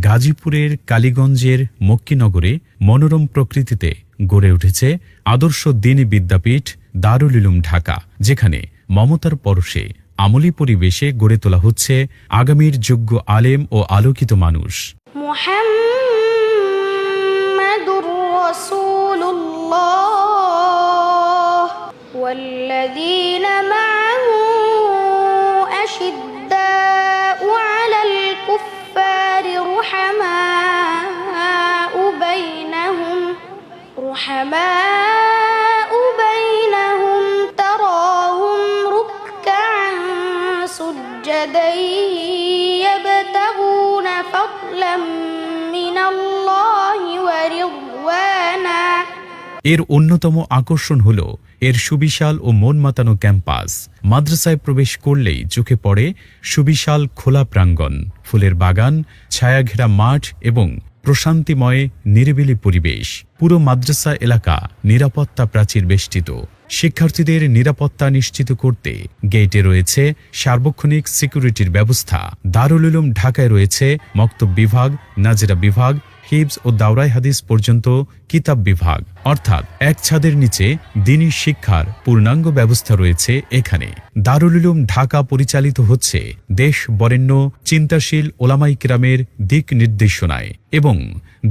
গাজীপুরের কালীগঞ্জের মক্কিনগরে মনোরম প্রকৃতিতে গড়ে উঠেছে আদর্শ দ্বীনি বিদ্যাপীঠ দারুল উলুম ঢাকা, যেখানে মমতার পরশে আমলি পরিবেশে গড়ে তোলা হচ্ছে আগামীর যোগ্য আলেম ও আলোকিত মানুষ। মুহাম্মাদুর রাসূলুল্লাহ ওয়াল্লাযীনা মা'আহু আশিদ্দাউ আলাল কুফফারি রুহামাউ বাইনাহুম তারাহুম রুকআন সুজ্জাদান ইয়াবতাগুনা ফাদলাম মিনাল্লাহি ওয়া রিদওয়ানা। এর অন্যতম আকর্ষণ হল এর সুবিশাল ও মন মাতানো ক্যাম্পাস। মাদ্রাসায় প্রবেশ করলেই চোখে পড়ে সুবিশাল খোলা প্রাঙ্গণ, ফুলের বাগান, ছায়াঘেরা মাঠ এবং প্রশান্তিময় নিরিবিলি পরিবেশ। পুরো মাদ্রাসা এলাকা নিরাপত্তা প্রাচীর বেষ্টিত। শিক্ষার্থীদের নিরাপত্তা নিশ্চিত করতে গেটে রয়েছে সার্বক্ষণিক সিকিউরিটির ব্যবস্থা। দারুল উলুম ঢাকায় রয়েছে মক্তব বিভাগ, নাজেরা বিভাগ, হিফজ ও দাওরাই হাদিস পর্যন্ত কিতাব বিভাগ, অর্থাৎ এক ছাদের নিচে দ্বীনি শিক্ষার পূর্ণাঙ্গ ব্যবস্থা রয়েছে এখানে। দারুল উলুম ঢাকা পরিচালিত হচ্ছে দেশ বরেণ্য চিন্তাশীল ওলামাই কিরামের দিক নির্দেশনায় এবং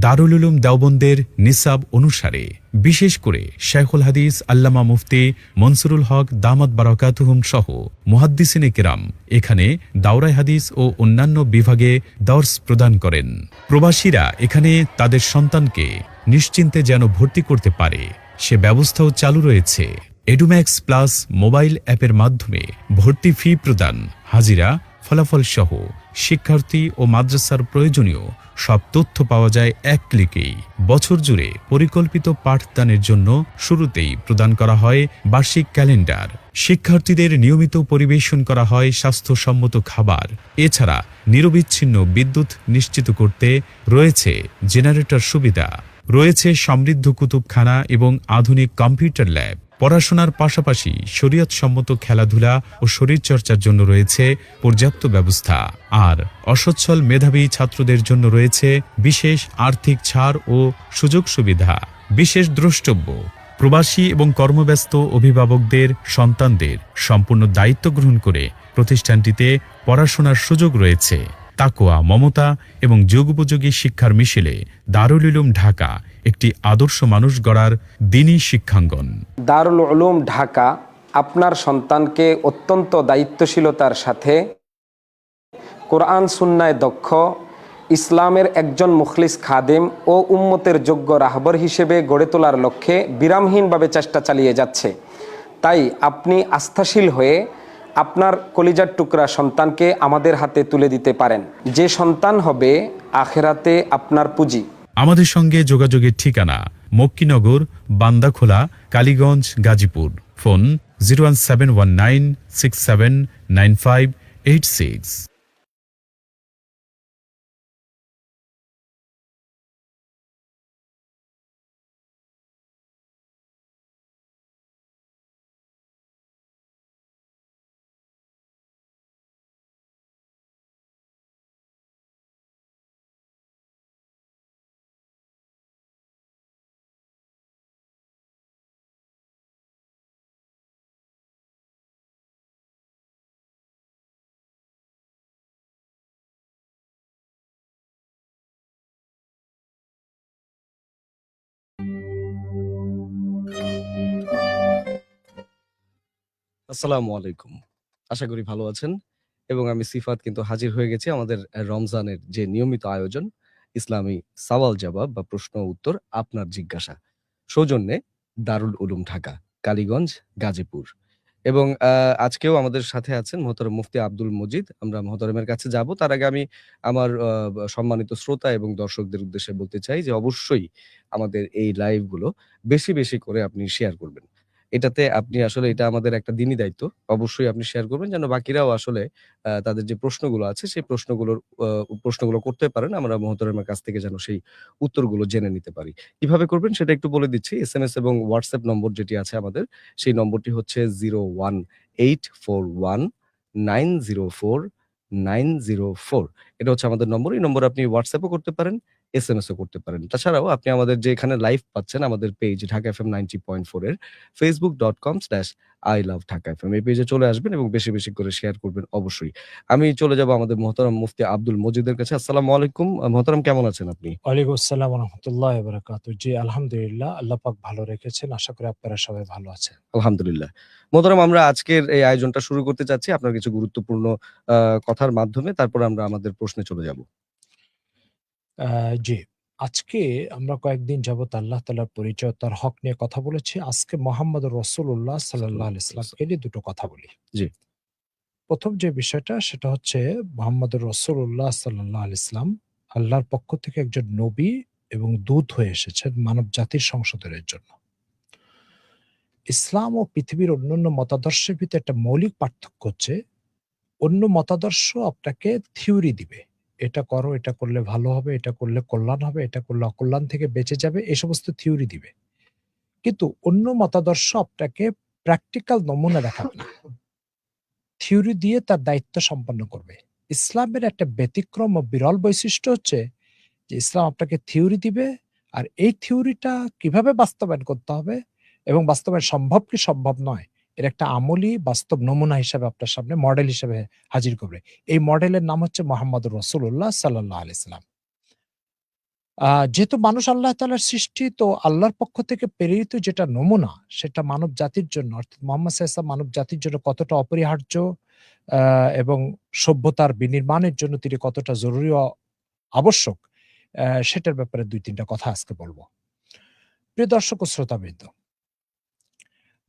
দারুল উলুম দেওবন্দের নিসাব অনুসারে। বিশেষ করে শাইখুল হাদিস আল্লামা মুফতি মনসুরুল হক দামাত বারাকাতুহুম সহ মুহাদ্দিসিনে কিরাম এখানে দাওরাই হাদিস ও অন্যান্য বিভাগে দর্স প্রদান করেন। প্রবাসীরা এখানে তাদের সন্তানকে নিশ্চিন্তে যেন ভর্তি করতে পারে সে ব্যবস্থাও চালু রয়েছে। এডুম্যাক্স প্লাস মোবাইল অ্যাপের মাধ্যমে ভর্তি ফি প্রদান, হাজিরা, ফলাফল সহ শিক্ষার্থী ও মাদ্রাসার প্রয়োজনীয় সব তথ্য পাওয়া যায় এক ক্লিকেই। বছর জুড়ে পরিকল্পিত পাঠদানের জন্য শুরুতেই প্রদান করা হয় বার্ষিক ক্যালেন্ডার। শিক্ষার্থীদের নিয়মিত পরিবেশন করা হয় স্বাস্থ্যসম্মত খাবার। এছাড়া নিরবিচ্ছিন্ন বিদ্যুৎ নিশ্চিত করতে রয়েছে জেনারেটর সুবিধা। রয়েছে সমৃদ্ধ কুতুবখানা এবং আধুনিক কম্পিউটার ল্যাব। পড়াশোনার পাশাপাশি শরীয়তসম্মত খেলাধুলা ও শরীরচর্চার জন্য রয়েছে পর্যাপ্ত ব্যবস্থা। আর অসচ্ছল মেধাবী ছাত্রদের জন্য রয়েছে বিশেষ আর্থিক ছাড় ও সুযোগ সুবিধা। বিশেষ দ্রষ্টব্য, প্রবাসী এবং কর্মব্যস্ত অভিভাবকদের সন্তানদের সম্পূর্ণ দায়িত্ব গ্রহণ করে প্রতিষ্ঠানটিতে পড়াশোনার সুযোগ রয়েছে। তাকওয়া, মমতা এবং যুগোপযোগী শিক্ষার মিশেলে দারুল উলুম ঢাকা একটি আদর্শ মানুষ গড়ার দ্বীনি শিক্ষাঙ্গন। দারুল উলুম ঢাকা আপনার সন্তানকে অত্যন্ত দায়িত্বশীলতার সাথে কোরআন সুন্নায় দক্ষ, ইসলামের একজন মুখলিস খাদেম ও উম্মতের যোগ্য রাহবর হিসেবে গড়ে তোলার লক্ষ্যে বিরামহীনভাবে চেষ্টা চালিয়ে যাচ্ছে। তাই আপনি আস্থাশীল হয়ে আপনার কলিজার টুকরা সন্তানকে আমাদের হাতে তুলে দিতে পারেন, যে সন্তান হবে আখেরাতে আপনার পুঁজি। আমাদের সঙ্গে যোগাযোগের ঠিকানা মক্কিনগর, বান্দাখোলা, কালীগঞ্জ, গাজীপুর। ফোন 01719679586। আসসালামু আলাইকুম। আশা করি ভালো আছেন এবং আমি সিফাত কিন্তু হাজির হয়ে গেছি আমাদের রমজানের যে নিয়মিত আয়োজন ইসলামী সওয়াল জবাব বা প্রশ্ন উত্তর আপনার জিজ্ঞাসা, সৌজন্যে দারুল উলুম ঢাকা, কালীগঞ্জ, গাজীপুর। এবং আজকেও আমাদের সাথে আছেন মোহতরম মুফতি আব্দুল মজিদ। আমরা মোহতরমের কাছে যাব, তার আগে আমি আমার সম্মানিত শ্রোতা এবং দর্শকদের উদ্দেশ্যে বলতে চাই যে অবশ্যই আমাদের এই লাইভ গুলো বেশি বেশি করে আপনি শেয়ার করবেন। এটাতে আপনি আসলে এটা আমাদের একটা দ্বীনি দায়িত্ব। অবশ্যই আপনি শেয়ার করবেন যেন বাকিরাও আসলে তাদের যে প্রশ্নগুলো আছে সেই প্রশ্নগুলো করতে পারেন। আমরা মোহতরমের কাছ থেকে যেন সেই উত্তরগুলো জেনে নিতে পারি। কিভাবে করবেন সেটা একটু বলে দিচ্ছি। এসএমএস এবং হোয়াটসঅ্যাপ নম্বর যেটি আছে আমাদের, সেই নম্বরটি হচ্ছে 01841904904 904। এটা হচ্ছে আমাদের নম্বর। এই নম্বরে আপনি হোয়াটসঅ্যাপও করতে পারেন, এসএমএসও করতে পারেন। তাছাড়াও আপনি আমাদের যে এখানে লাইভ পাচ্ছেন আমাদের পেজ ঢাকা এফএম 90.4 এর facebook.com/I love ঢাকা এফএম এই পেজে চলে আসবেন এবং বেশি, বেশি করে শেয়ার করবেন অবশ্যই। আমি চলে যাব আমাদের মোহতারাম মুফতি আব্দুল মজিদের কাছে। আসসালামু আলাইকুম। মোহতারাম কেমন আছেন আপনি? ওয়ালাইকুম আসসালাম ওয়া রাহমাতুল্লাহি ওয়া বারাকাতুহু। জি, আলহামদুলিল্লাহ। আল্লাহ পাক ভালো রেখেছেন। আশা করি আপনারা সবাই ভালো আছেন। আলহামদুলিল্লাহ। মোহতারাম আমরা আজকের এই আয়োজনটা শুরু করতে চাচ্ছি আপনার কিছু গুরুত্বপূর্ণ আ কথার মাধ্যমে। তারপরে আমরা আমাদের প্রশ্নে চলে যাব। আ জি, আজকে আমরা কয়েকদিন যাবত আল্লাহ তাআলার পরিচয় ও তার হক নিয়ে কথা বলেছি। আজকে মুহাম্মদুর রাসূলুল্লাহ সাল্লাল্লাহু আলাইহি সাল্লামকে নিয়ে দুটো কথা বলি। জি, ১ম যে বিষয়টা সেটা হচ্ছে মুহাম্মদুর রাসূলুল্লাহ সাল্লাল্লাহু আলাইহি সাল্লাম আল্লাহর পক্ষ থেকে একজন নবী এবং দূত হয়ে এসেছেন মানব জাতির সংশোধনের জন্য। ইসলাম ও পৃথিবীর অন্যান্য মতাদর্শের ভিতরে একটা মৌলিক পার্থক্য হচ্ছে অন্য মতাদর্শ আপনাকে থিওরি দিবে। এটা করো, এটা করলে ভালো হবে, এটা করলে কল্যাণ হবে, এটা করলে অকল্যাণ থেকে বেঁচে যাবে, এই সমস্ত থিওরি দিবে। কিন্তু অন্য মতাদর্শ আপনাকে প্র্যাকটিক্যাল নমুনা দেখাবে না। থিওরি দিয়ে তার দায়িত্ব সম্পন্ন করবে। ইসলামের একটা ব্যতিক্রম ও বিরল বৈশিষ্ট্য হচ্ছে যে ইসলাম আপনাকে থিওরি দিবে আর এই থিওরিটা কিভাবে বাস্তবায়ন করতে হবে এবং বাস্তবায়ন সম্ভব কি সম্ভব নয় এর একটা আমলি বাস্তব নমুনা হিসাবে আপনার সামনে মডেল হিসেবে হাজির করবে। এই মডেলের নাম হচ্ছে মোহাম্মদুর রাসূলুল্লাহ সাল্লাল্লাহু আলাইহি সাল্লাম। যেহেতু মানুষ আল্লাহ তাআলার সৃষ্টি, তো আল্লাহর পক্ষ থেকে প্রেরিত যেটা নমুনা সেটা মানব জাতির জন্য, অর্থাৎ মুহাম্মদ সাল্লাল্লাহু আলাইহি ওয়াসাল্লাম মানব জাতির জন্য কতটা অপরিহার্য এবং সভ্যতার বিনির্মাণের জন্য তিনি কতটা জরুরি ও আবশ্যক, সেটার ব্যাপারে ২-৩ টা কথা আজকে বলব। প্রিয় দর্শক ও শ্রোতাবৃন্দ,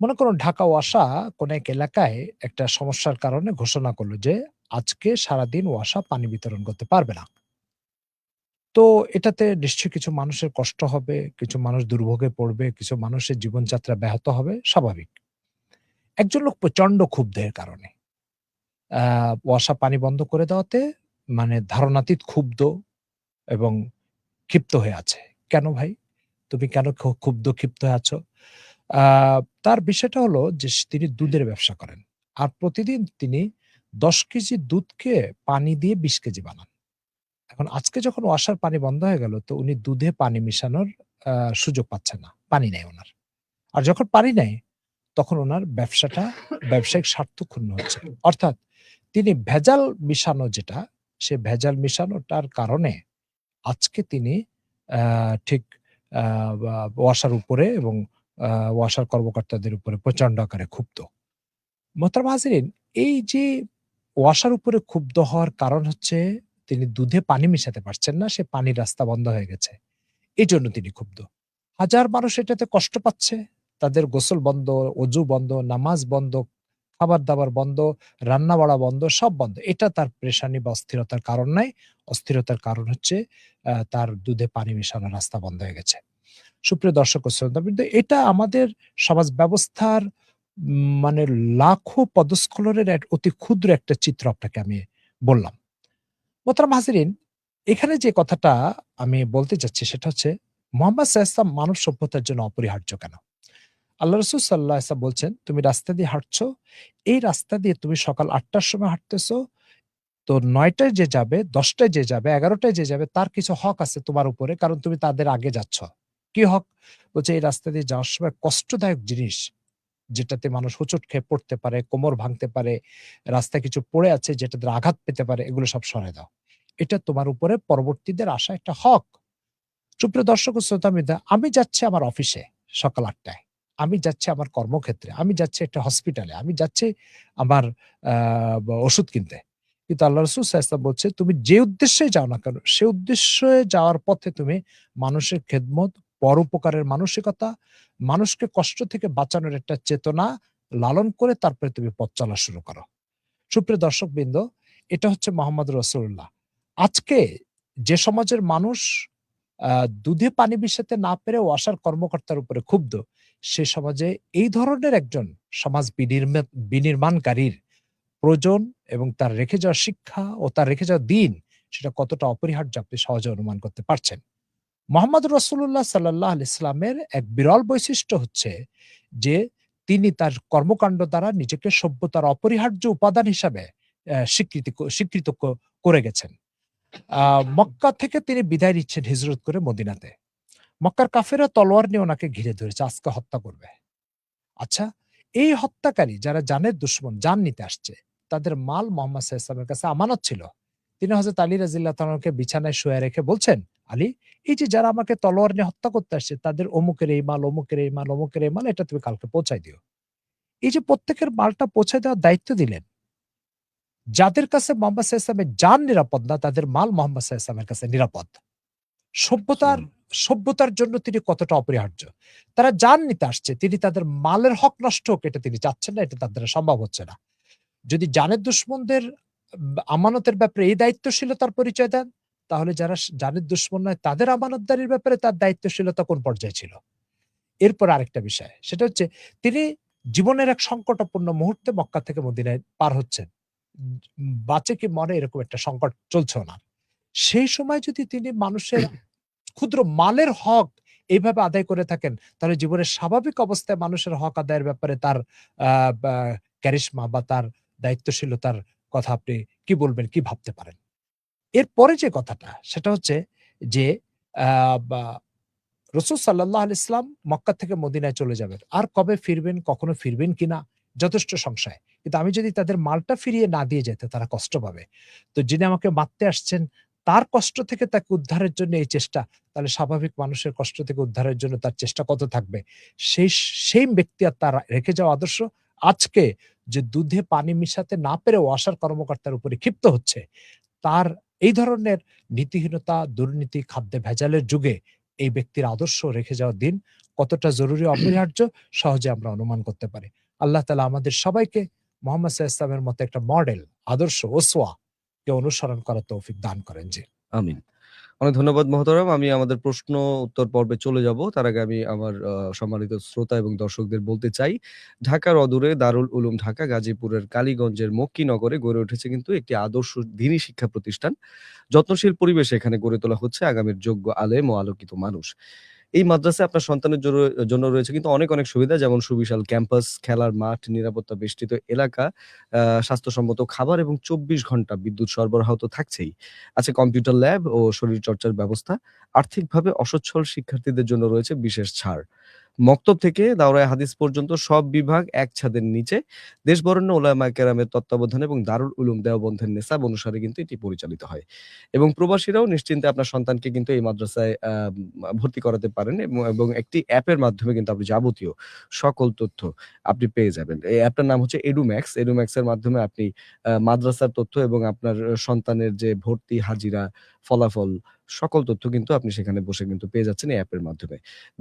মনে করুন ঢাকা ওয়াসা কোন এক এলাকায় একটা সমস্যার কারণে ঘোষণা করলো যে আজকে সারাদিন ওয়াসা পানি বিতরণ করতে পারবে না। তো এটাতে নিশ্চয়ই কিছু মানুষের কষ্ট হবে, কিছু মানুষ দুর্ভোগে পড়বে, কিছু মানুষের জীবনযাত্রা ব্যাহত হবে, স্বাভাবিক। একজন লোক প্রচন্ড ক্ষুব্ধ এর কারণে। ওয়াসা পানি বন্ধ করে দেওয়াতে মানে ধারণাতীত ক্ষুব্ধ এবং ক্ষিপ্ত হয়ে আছে। কেন ভাই? তুমি কেন ক্ষুব্ধ ক্ষিপ্ত হয়ে আছো? আ তার বিষয়টা হলো যে তিনি দুধের ব্যবসা করেন। আর প্রতিদিন তিনি ১০ কেজি দুধকে পানি দিয়ে ২০ কেজি বানান। এখন আজকে যখন ওয়াসার পানি বন্ধ হয়ে গেল তো উনি দুধে পানি মিশানোর আ সুযোগ পাচ্ছেন না। পানি নেই উনার। আর যখন পানি নেই তখন উনার ব্যবসাটা ব্যবসায়িক স্বার্থ ক্ষুণ্ণ হচ্ছে। অর্থাৎ তিনি ভেজাল মিশানো যেটা, সে ভেজাল মিশানোটার কারণে আজকে তিনি আ ঠিক আ বা ওয়াসার উপরে এবং আ ওয়াসার কর্মকর্তাদের উপরে প্রচন্ড আকারে ক্ষুব্ধ। মোহতারাম হাজিরিন, এই যে ওয়াসার উপরে ক্ষুব্ধ হওয়ার কারণ হচ্ছে তিনি দুধে পানি মিশাতে পারছেন না, সে পানির রাস্তা বন্ধ হয়ে গেছে। এজন্য তিনি ক্ষুব্ধ। হাজার মানুষ এটাতে কষ্ট পাচ্ছে। তাদের গোসল বন্ধ, অজু বন্ধ, নামাজ বন্ধ, খাবার-দাবার বন্ধ, রান্না-বাড়া বন্ধ, সব বন্ধ। এটা তার পেরেশানি বা অস্থিরতার কারণ নয়। অস্থিরতার কারণ হচ্ছে তার দুধে পানি মেশানোর রাস্তা বন্ধ হয়ে গেছে। সুপ্রিয় দর্শক ও শ্রোতাবৃন্দ, এটা আমাদের সমাজ ব্যবস্থার মানে লাখো পদস্খলনের এক অতি ক্ষুদ্র একটা চিত্র আপনাকে আমি বললাম। মোহতারাম হাজিরিন, এখানে যে কথাটা আমি বলতে চাচ্ছি সেটা হচ্ছে মুহাম্মদ সাল্লাল্লাহু আলাইহি ওয়াসাল্লাম মানব সভ্যতার জন্য অপরিহার্য কেন? আল্লাহ রাসূল সাল্লাল্লাহু আলাইহি ওয়াসাল্লাম বলছেন, "তুমি রাস্তা দিয়ে হাঁটছো, এই রাস্তা দিয়ে তুমি সকাল ৮ টার সময় হাঁটতেছো, তো ৯ টায় যে যাবে, ১০ টায় যে যাবে, ১১ টায় যে যাবে তার কিছু হক আছে তোমার উপরে, কারণ তুমি তাদের আগে যাচ্ছ।" কি হক? বলছে এই রাস্তা দিয়ে যাওয়ার সময় কষ্টদায়ক জিনিস, যেটাতে মানুষ হোঁচট খেয়ে পড়তে পারে, কোমর ভাঙতে পারে, রাস্তায় কিছু পড়ে আছে যেটাতে আঘাত পেতে পারে, এগুলো সব সরায় দাও। এটা তোমার উপরে পরবর্তীদের আসা একটা হক। সুপ্রিয় দর্শক ও শ্রোতাবৃন্দ, আমি যাচ্ছি আমার অফিসে সকাল ৮ টায়। আমি যাচ্ছি আমার কর্মক্ষেত্রে। আমি যাচ্ছি একটা হসপিটালে। আমি যাচ্ছি আমার আ ওষুধ কিনতে। কিন্তু আল্লাহ রাসূল সাল্লাল্লাহু আলাইহি ওয়াসাল্লাম বলছে, তুমি যে উদ্দেশ্যে যাও না কেন, সে উদ্দেশ্যে যাওয়ার পথে তুমি মানুষের খেদমত, পরোপকারের মানসিকতা, মানুষকে কষ্ট থেকে বাঁচানোর একটা চেতনা লালন করে তারপরে তুমি পথ চলা শুরু করো। সুপ্রিয় দর্শকবৃন্দ, এটা হচ্ছে মোহাম্মদুর রাসূলুল্লাহ। আজকে যে সমাজের মানুষ আ দুধে পানি মিশাতে না পেরে ওয়াসার কর্মকর্তার উপরে ক্ষুব্ধ, সে সমাজে এই ধরনের একজন সমাজ বিনির্মাণকারীর প্রয়োজন এবং তার রেখে যাওয়া শিক্ষা ও তার রেখে যাওয়া দিন সেটা কতটা অপরিহার্য আপনি সহজে অনুমান করতে পারছেন। মোহাম্মদুর রাসূলুল্লাহ সাল্লাল্লাহু আলাইহি ওয়াসাল্লামের এক বিরল বৈশিষ্ট্য হচ্ছে যে তিনি তার কর্মকাণ্ড দ্বারা নিজেকে সভ্যতার অপরিহার্য উপাদান হিসাবে স্বীকৃত করে গেছেন। মক্কা থেকে তিনি বিদায় নিচ্ছেন হিজরত করে মদিনাতে। মক্কার কাফেররা তলোয়ার নিয়ে ওনাকে ঘিরে ধরেছে, আজকে হত্যা করবে। আচ্ছা, এই হত্যাকারী যারা জানের দুশ্মন, জান নিতে আসছে, তাদের মাল মোহাম্মদ সাল্লাল্লাহু আলাইহি ওয়াসাল্লামের কাছে আমানত ছিল। তিনি হযরত আলী রাদিয়াল্লাহু তাআলাকে বিছানায় শুয়ে রেখে বলছেন, আলী, এই যে যারা আমাকে তলোয়ার নিয়ে হত্যা করতে আসছে, তাদের অমুকের এই মাল, অমুকের এই মাল, অমুকের এই মাল, এটা তুমি কালকে পৌঁছায় দিও। এই যে প্রত্যেকের মালটা পৌঁছে দেওয়ার দায়িত্ব দিলেন, যাদের কাছে মোহাম্মদ সাল্লাল্লাহু আলাইহি ওয়াসাল্লামের জান নিরাপদ না, তাদের মাল মোহাম্মদ সাল্লাল্লাহু আলাইহি ওয়াসাল্লামের কাছে নিরাপদ। সভ্যতার জন্য তিনি কতটা অপরিহার্য। তারা জান নিতে আসছে, তিনি তাদের মালের হক নষ্ট হোক এটা তিনি চাচ্ছেন না, এটা তার দ্বারা সম্ভব হচ্ছে না। যদি জানের দুশ্মনদের আমানতের ব্যাপারে এই দায়িত্বশীলতার পরিচয় দেন, তাহলে যারা জানের দুশ্মন নয় তাদের আমানতদারির ব্যাপারে তার দায়িত্বশীলতা কোন পর্যায়ে ছিল? এরপর আরেকটা বিষয়, সেটা হচ্ছে তিনি জীবনের এক সংকটাপূর্ণ মুহূর্তে মক্কা থেকে মদিনায় পার হচ্ছেন। বাঁচে কি মরে এরকম একটা সংকট চলছে ওনার। সেই সময় যদি তিনি মানুষের ক্ষুদ্র মালের হক এইভাবে আদায় করে থাকেন, তাহলে জীবনের স্বাভাবিক অবস্থায় মানুষের হক আদায়ের ব্যাপারে তার ক্যারিশমা বা তার দায়িত্বশীলতার কথা আপনি কি বলবেন, কি ভাবতে পারেন? এরপরে যে কথাটা, সেটা হচ্ছে যে রাসূল সাল্লাল্লাহু আলাইহি ওয়াসাল্লাম মক্কা থেকে মদিনায় চলে যাবেন। আর কবে ফিরবেন, কখনো ফিরবেন কিনা যথেষ্ট সংশয়। কিন্তু আমি যদি তাদের মালটা ফিরিয়ে না দিয়ে যেতে, তারা কষ্ট পাবে। তো যিনি আমাকে মারতে আসছেন, তার কষ্ট থেকে তাকে উদ্ধারের জন্য এই চেষ্টা, তাহলে স্বাভাবিক মানুষের কষ্ট থেকে উদ্ধারের জন্য তার চেষ্টা কত থাকবে? সেই ব্যক্তি আর তার রেখে যাওয়া আদর্শ আজকে যে দুধে পানি মিশাতে না পেরে ওয়াসার কর্মকর্তার উপরে ক্ষিপ্ত হচ্ছে, তার এই ধরনের নীতিহীনতা, দুর্নীতি, খাদ্যে ভেজালের যুগে এই ব্যক্তির আদর্শ রেখে যাওয়ার দিন কতটা জরুরি, অপরিহার্য সহজে আমরা অনুমান করতে পারি। আল্লাহ তাআলা আমাদের সবাইকে মুহাম্মদ সাল্লাল্লাহু আলাইহি ওয়াসাল্লামের মতো একটা মডেল, আদর্শ, ওসওয়া কে অনুসরণ করার তৌফিক দান করেন। জি। আমিন। অনেক ধন্যবাদ মহতারাম। আমি আমাদের প্রশ্ন উত্তর পর্বে চলে যাব। তার আগে আমি আমার সম্মানিত শ্রোতা এবং দর্শকদের বলতে চাই, ঢাকার অদূরে দারুল উলুম ঢাকা গাজীপুরের কালীগঞ্জের মক্কিনগরে গড়ে উঠেছে কিন্তু একটি আদর্শ দ্বীনি শিক্ষা প্রতিষ্ঠান। যত্নশীল পরিবেশে এখানে গড়ে তোলা হচ্ছে আগামীর যোগ্য আলেম ও আলোকিত মানুষ। এই মাদ্রাসায় আপনার সন্তানের জন্য রয়েছে কিন্তু অনেক, অনেক সুবিধা, যেমন সুবিশাল ক্যাম্পাস, খেলার মাঠ, নিরাপত্তা বেষ্টিত এলাকা, স্বাস্থ্যসম্মত খাবার এবং ২৪ ঘন্টা বিদ্যুৎ সরবরাহ তো থাকছেই। আছে কম্পিউটার ল্যাব ও শরীরচর্চার ব্যবস্থা। আর্থিকভাবে অসচ্ছল শিক্ষার্থীদের জন্য রয়েছে বিশেষ ছাড়। মক্তব থেকে দাওরায়ে হাদিস পর্যন্ত সব বিভাগ এক ছাদের নিচে। দেশবরেণ্য উলামায়ে কেরামের তত্ত্বাবধানে এবং দারুল উলুম দেওবন্দের নেসাব অনুসারে কিন্তু এটি পরিচালিত হয়। এবং প্রবাসীরাও নিশ্চিন্তে আপনার সন্তানকে কিন্তু এই মাদ্রাসায় ভর্তি করাতে পারেন এবং একটি অ্যাপের মাধ্যমে কিন্তু আপনি যাবতীয় সকল তথ্য আপনি পেয়ে যাবেন। এই অ্যাপটার নাম হচ্ছে এডুম্যাক্স। এডুম্যাক্স এর মাধ্যমে আপনি মাদ্রাসার তথ্য এবং আপনার সন্তানের যে ভর্তি, হাজিরা, ফলাফল, সকল তথ্য কিন্তু আপনি সেখানে বসে কিন্তু পেয়ে যাচ্ছেন এই অ্যাপের মাধ্যমে।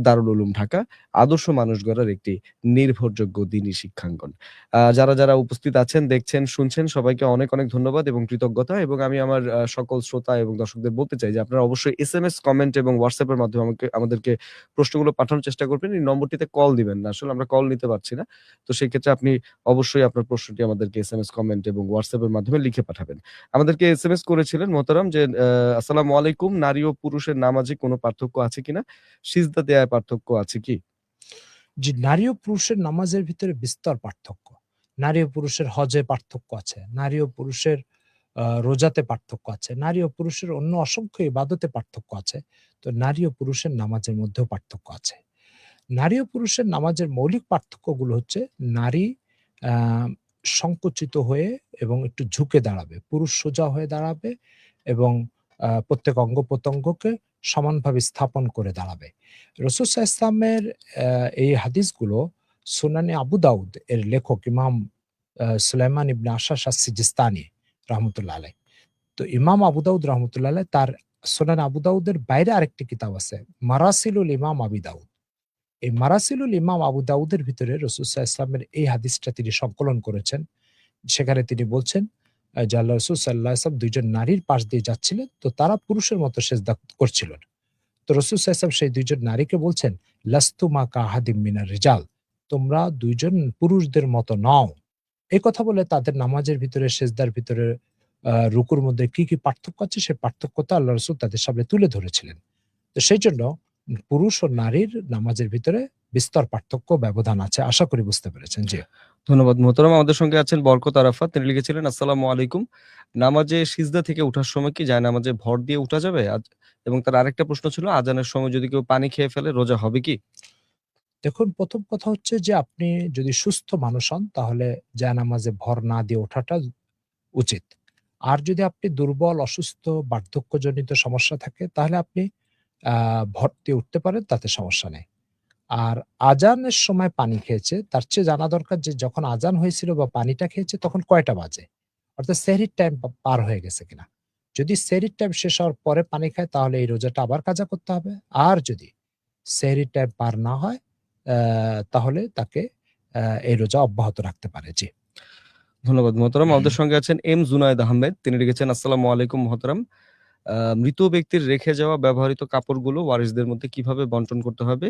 দারুল উলুম ঢাকা, আদর্শ মানুষ গড়ার একটি নির্ভরযোগ্য দ্বীনি শিক্ষাঙ্গন। যারা উপস্থিত আছেন, দেখছেন, শুনছেন, সবাইকে অনেক, অনেক ধন্যবাদ এবং কৃতজ্ঞতা। এবং আমি আমার সকল শ্রোতা এবং দর্শকদের বলতে চাই যে আপনারা অবশ্যই এসএমএস, কমেন্ট এবং WhatsApp এর মাধ্যমে আমাদেরকে প্রশ্নগুলো পাঠানোর চেষ্টা করবেন। এই নম্বরটিতে কল দিবেন না। আসলে আমরা কল নিতে পারছি না। তো সেক্ষেত্রে আপনি অবশ্যই আপনার প্রশ্নটি আমাদেরকে এসএমএস, কমেন্ট এবং WhatsApp এর মাধ্যমে লিখে পাঠাবেন। আমাদেরকে এসএমএস করেছিলেন মোহতারাম যে আসসালামু আলাইকুম, নারী ও পুরুষের নামাজে কোনো পার্থক্য আছে কিনা? সিজদা দেয়ায় পার্থক্য আছে কি? জি, নারী ও পুরুষের নামাজের ভিতরে বিস্তর পার্থক্য। নারী ও পুরুষের হজে পার্থক্য আছে। নারী ও পুরুষের রোজাতে পার্থক্য আছে। নারী ও পুরুষের অন্য অসংখ্য ইবাদতে পার্থক্য আছে। তো নারী ও পুরুষের নামাজের মধ্যেও পার্থক্য আছে। নারী ও পুরুষের নামাজের মৌলিক পার্থক্যগুলো হচ্ছে, নারী আ সংকুচিত হয়ে এবং একটু ঝুঁকে দাঁড়াবে। পুরুষ সোজা হয়ে দাঁড়াবে এবং প্রত্যেক অঙ্গ-প্রত্যঙ্গকে সমানভাবে স্থাপন করে দাঁড়াবে। রাসূল সাল্লাল্লাহু আলাইহি ওয়াসাল্লামের এই হাদিসগুলো সুনানে আবু দাউদ এর লেখক ইমাম সুলাইমান ইবনে আশাশ আস-সিজিস্তানি রাহমাতুল্লাহ আলাইহ। তো ইমাম আবু দাউদ রাহমাতুল্লাহ আলাইহ তার সুনানে আবু দাউদের বাইরে আরেকটি কিতাব আছে, মারাসিলুল ইমাম আবি দাউদ। এই মারাসিলুল ইমাম আবু দাউদের ভিতরে রাসূল সাল্লাল্লাহু আলাইহি ওয়াসাল্লামের এই হাদিসটা তিনি সংকলন করেছেন। সেখানে তিনি বলছেন যে আল্লাহ রাসূল সাল্লাল্লাহু আলাইহি ওয়াসাল্লাম ২ জন নারীর পাশ দিয়ে যাচ্ছিলেন। তো তারা পুরুষের মতো সেজদা করছিলেন। তো রাসূল সাল্লাল্লাহু আলাইহি ওয়াসাল্লাম সেই ২ জন নারীকে বলছেন, লাস্তুমা কাআহাদিম মিনার রিজাল, তোমরা ২ জন পুরুষদের মতো নও। এই কথা বলে তাদের নামাজের ভিতরে, সেজদার ভিতরে, রুকুর মধ্যে কি, কি পার্থক্য আছে সেই পার্থক্যটা আল্লাহ রাসূল তাদের সামনে তুলে ধরেছিলেন। তো সেইজন্য পুরুষ ও নারীর নামাজের ভিতরে বিস্তর পার্থক্য ব্যবধান আছে। আশা করি বুঝতে পেরেছেন। জি। ধন্যবাদ মোহতারাম। আমাদের সঙ্গে আছেন বরকত আরাফাত। তিনি লিখেছিলেন, আসসালামু আলাইকুম। নামাজে সিজদা থেকে উঠার সময় কি জায়নামাজে ভর দিয়ে উঠা যাবে? এবং তার আরেকটা প্রশ্ন ছিল, আজানের সময় যদি কেউ পানি খেয়ে ফেলে রোজা হবে কি? দেখুন, প্রথম কথা হচ্ছে যে আপনি যদি সুস্থ মানুষ হন তাহলে জায়নামাজে ভর না দিয়ে ওঠাটা উচিত। আর যদি আপনি দুর্বল, অসুস্থ, বার্ধক্যজনিত সমস্যা থাকে তাহলে আপনি ভর দিয়ে উঠতে পারেন, তাতে সমস্যা নেই। আর আজানের সময় পানি খেয়েছে, তার চেয়ে জানা দরকার যে যখন আজান হয়েছিল বা পানিটা খেয়েছে তখন কয়টা বাজে? অর্থাৎ সেহরির টাইম পার হয়ে গেছে কিনা? যদি সেহরির টাইম শেষ হওয়ার পরে পানি খায় তাহলে এই রোজাটা আবার কাজা করতে হবে। আর যদি সেহরির টাইম পার না হয় তাহলে তাকে এই রোজা অব্যাহত রাখতে পারে। জি। ধন্যবাদ মোহতারাম। আমাদের সঙ্গে আছেন এম জুনায়েদ আহমেদ। তিনি লিখেছেন, আসসালামু আলাইকুম মোহতারাম। মৃত ব্যক্তির রেখে যাওয়া ব্যবহৃত কাপড়গুলো ওয়ারিসদের মধ্যে কিভাবে বন্টন করতে হবে?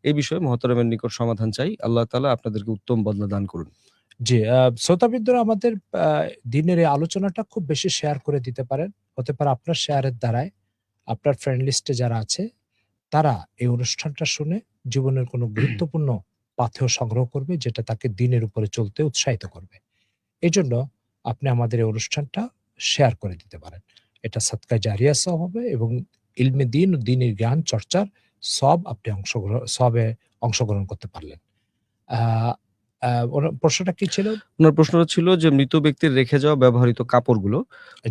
এই বিষয়ে মোহতারামের নিকট সমাধান চাই। আল্লাহ তাআলা আপনাদেরকে উত্তম বদলা দান করুন। জি, শ্রোতাবৃন্দরা আমাদের আ দিনের এই আলোচনাটা খুব বেশি শেয়ার করে দিতে পারেন। হতে পারে আপনার শেয়ারের দ্বারায় আপনার ফ্রেন্ড লিস্টে যারা আছে তারা এই অনুষ্ঠানটা শুনে জীবনের কোনো গুরুত্বপূর্ণ পাথেয় সংগ্রহ করবে যেটা তাকে দিনের উপরে চলতে উৎসাহিত করবে। এজন্য আপনি আমাদের এই অনুষ্ঠানটা শেয়ার করে দিতে পারেন। এটা সাদকায়ে জারিয়া সওয়াব হবে এবং ইলমে দ্বীন ও দ্বীনের জ্ঞান চর্চার আপনি সওয়াবে অংশগ্রহণ করতে পারলেন। আ আ ওনার প্রশ্নটা কি ছিল? উনার প্রশ্নটা ছিল যে মৃত ব্যক্তির রেখে যাওয়া ব্যবহৃত কাপড়গুলো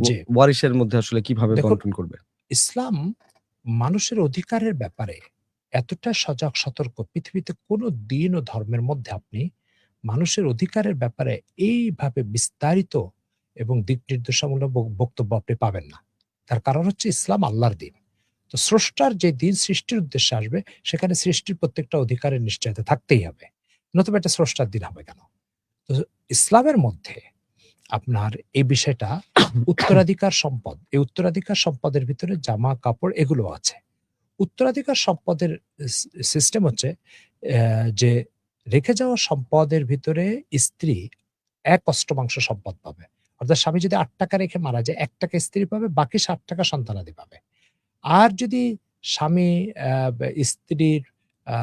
জি। ওয়ারিসের মধ্যে আসলে কিভাবে দেখুন, বন্টন করবে? ইসলাম মানুষের অধিকারের ব্যাপারে এতটা সজাগ সতর্ক, পৃথিবীতে কোনো দিন ও ধর্মের মধ্যে আপনি মানুষের অধিকারের ব্যাপারে এইভাবে বিস্তারিত এবং দিক নির্দেশামূলক বক্তব্য আপনি পাবেন না। তার কারণ হচ্ছে ইসলাম আল্লাহর দিন। তো স্রষ্টার যে দিন সৃষ্টির উদ্দেশ্যে আসবে সেখানে সৃষ্টির প্রত্যেকটা অধিকারের নিশ্চয়তা থাকতেই হবে। নতুবা এটা স্রষ্টার দিন হবে কেন? তো ইসলামের মধ্যে আপনার এই বিষয়টা উত্তরাধিকার সম্পদ। এই উত্তরাধিকার সম্পদের ভিতরে জামা কাপড় এগুলো আছে। উত্তরাধিকার সম্পদের সিস্টেম হচ্ছে যে রেখে যাওয়া সম্পদের ভিতরে স্ত্রী ১/৮ সম্পদ পাবে। অর্থাৎ স্বামী যদি ৳৮ রেখে মারা যায়, ৳১ স্ত্রী পাবে, বাকি ৳৬০ সন্তানাদি পাবে। আর যদি স্বামী স্ত্রীর আ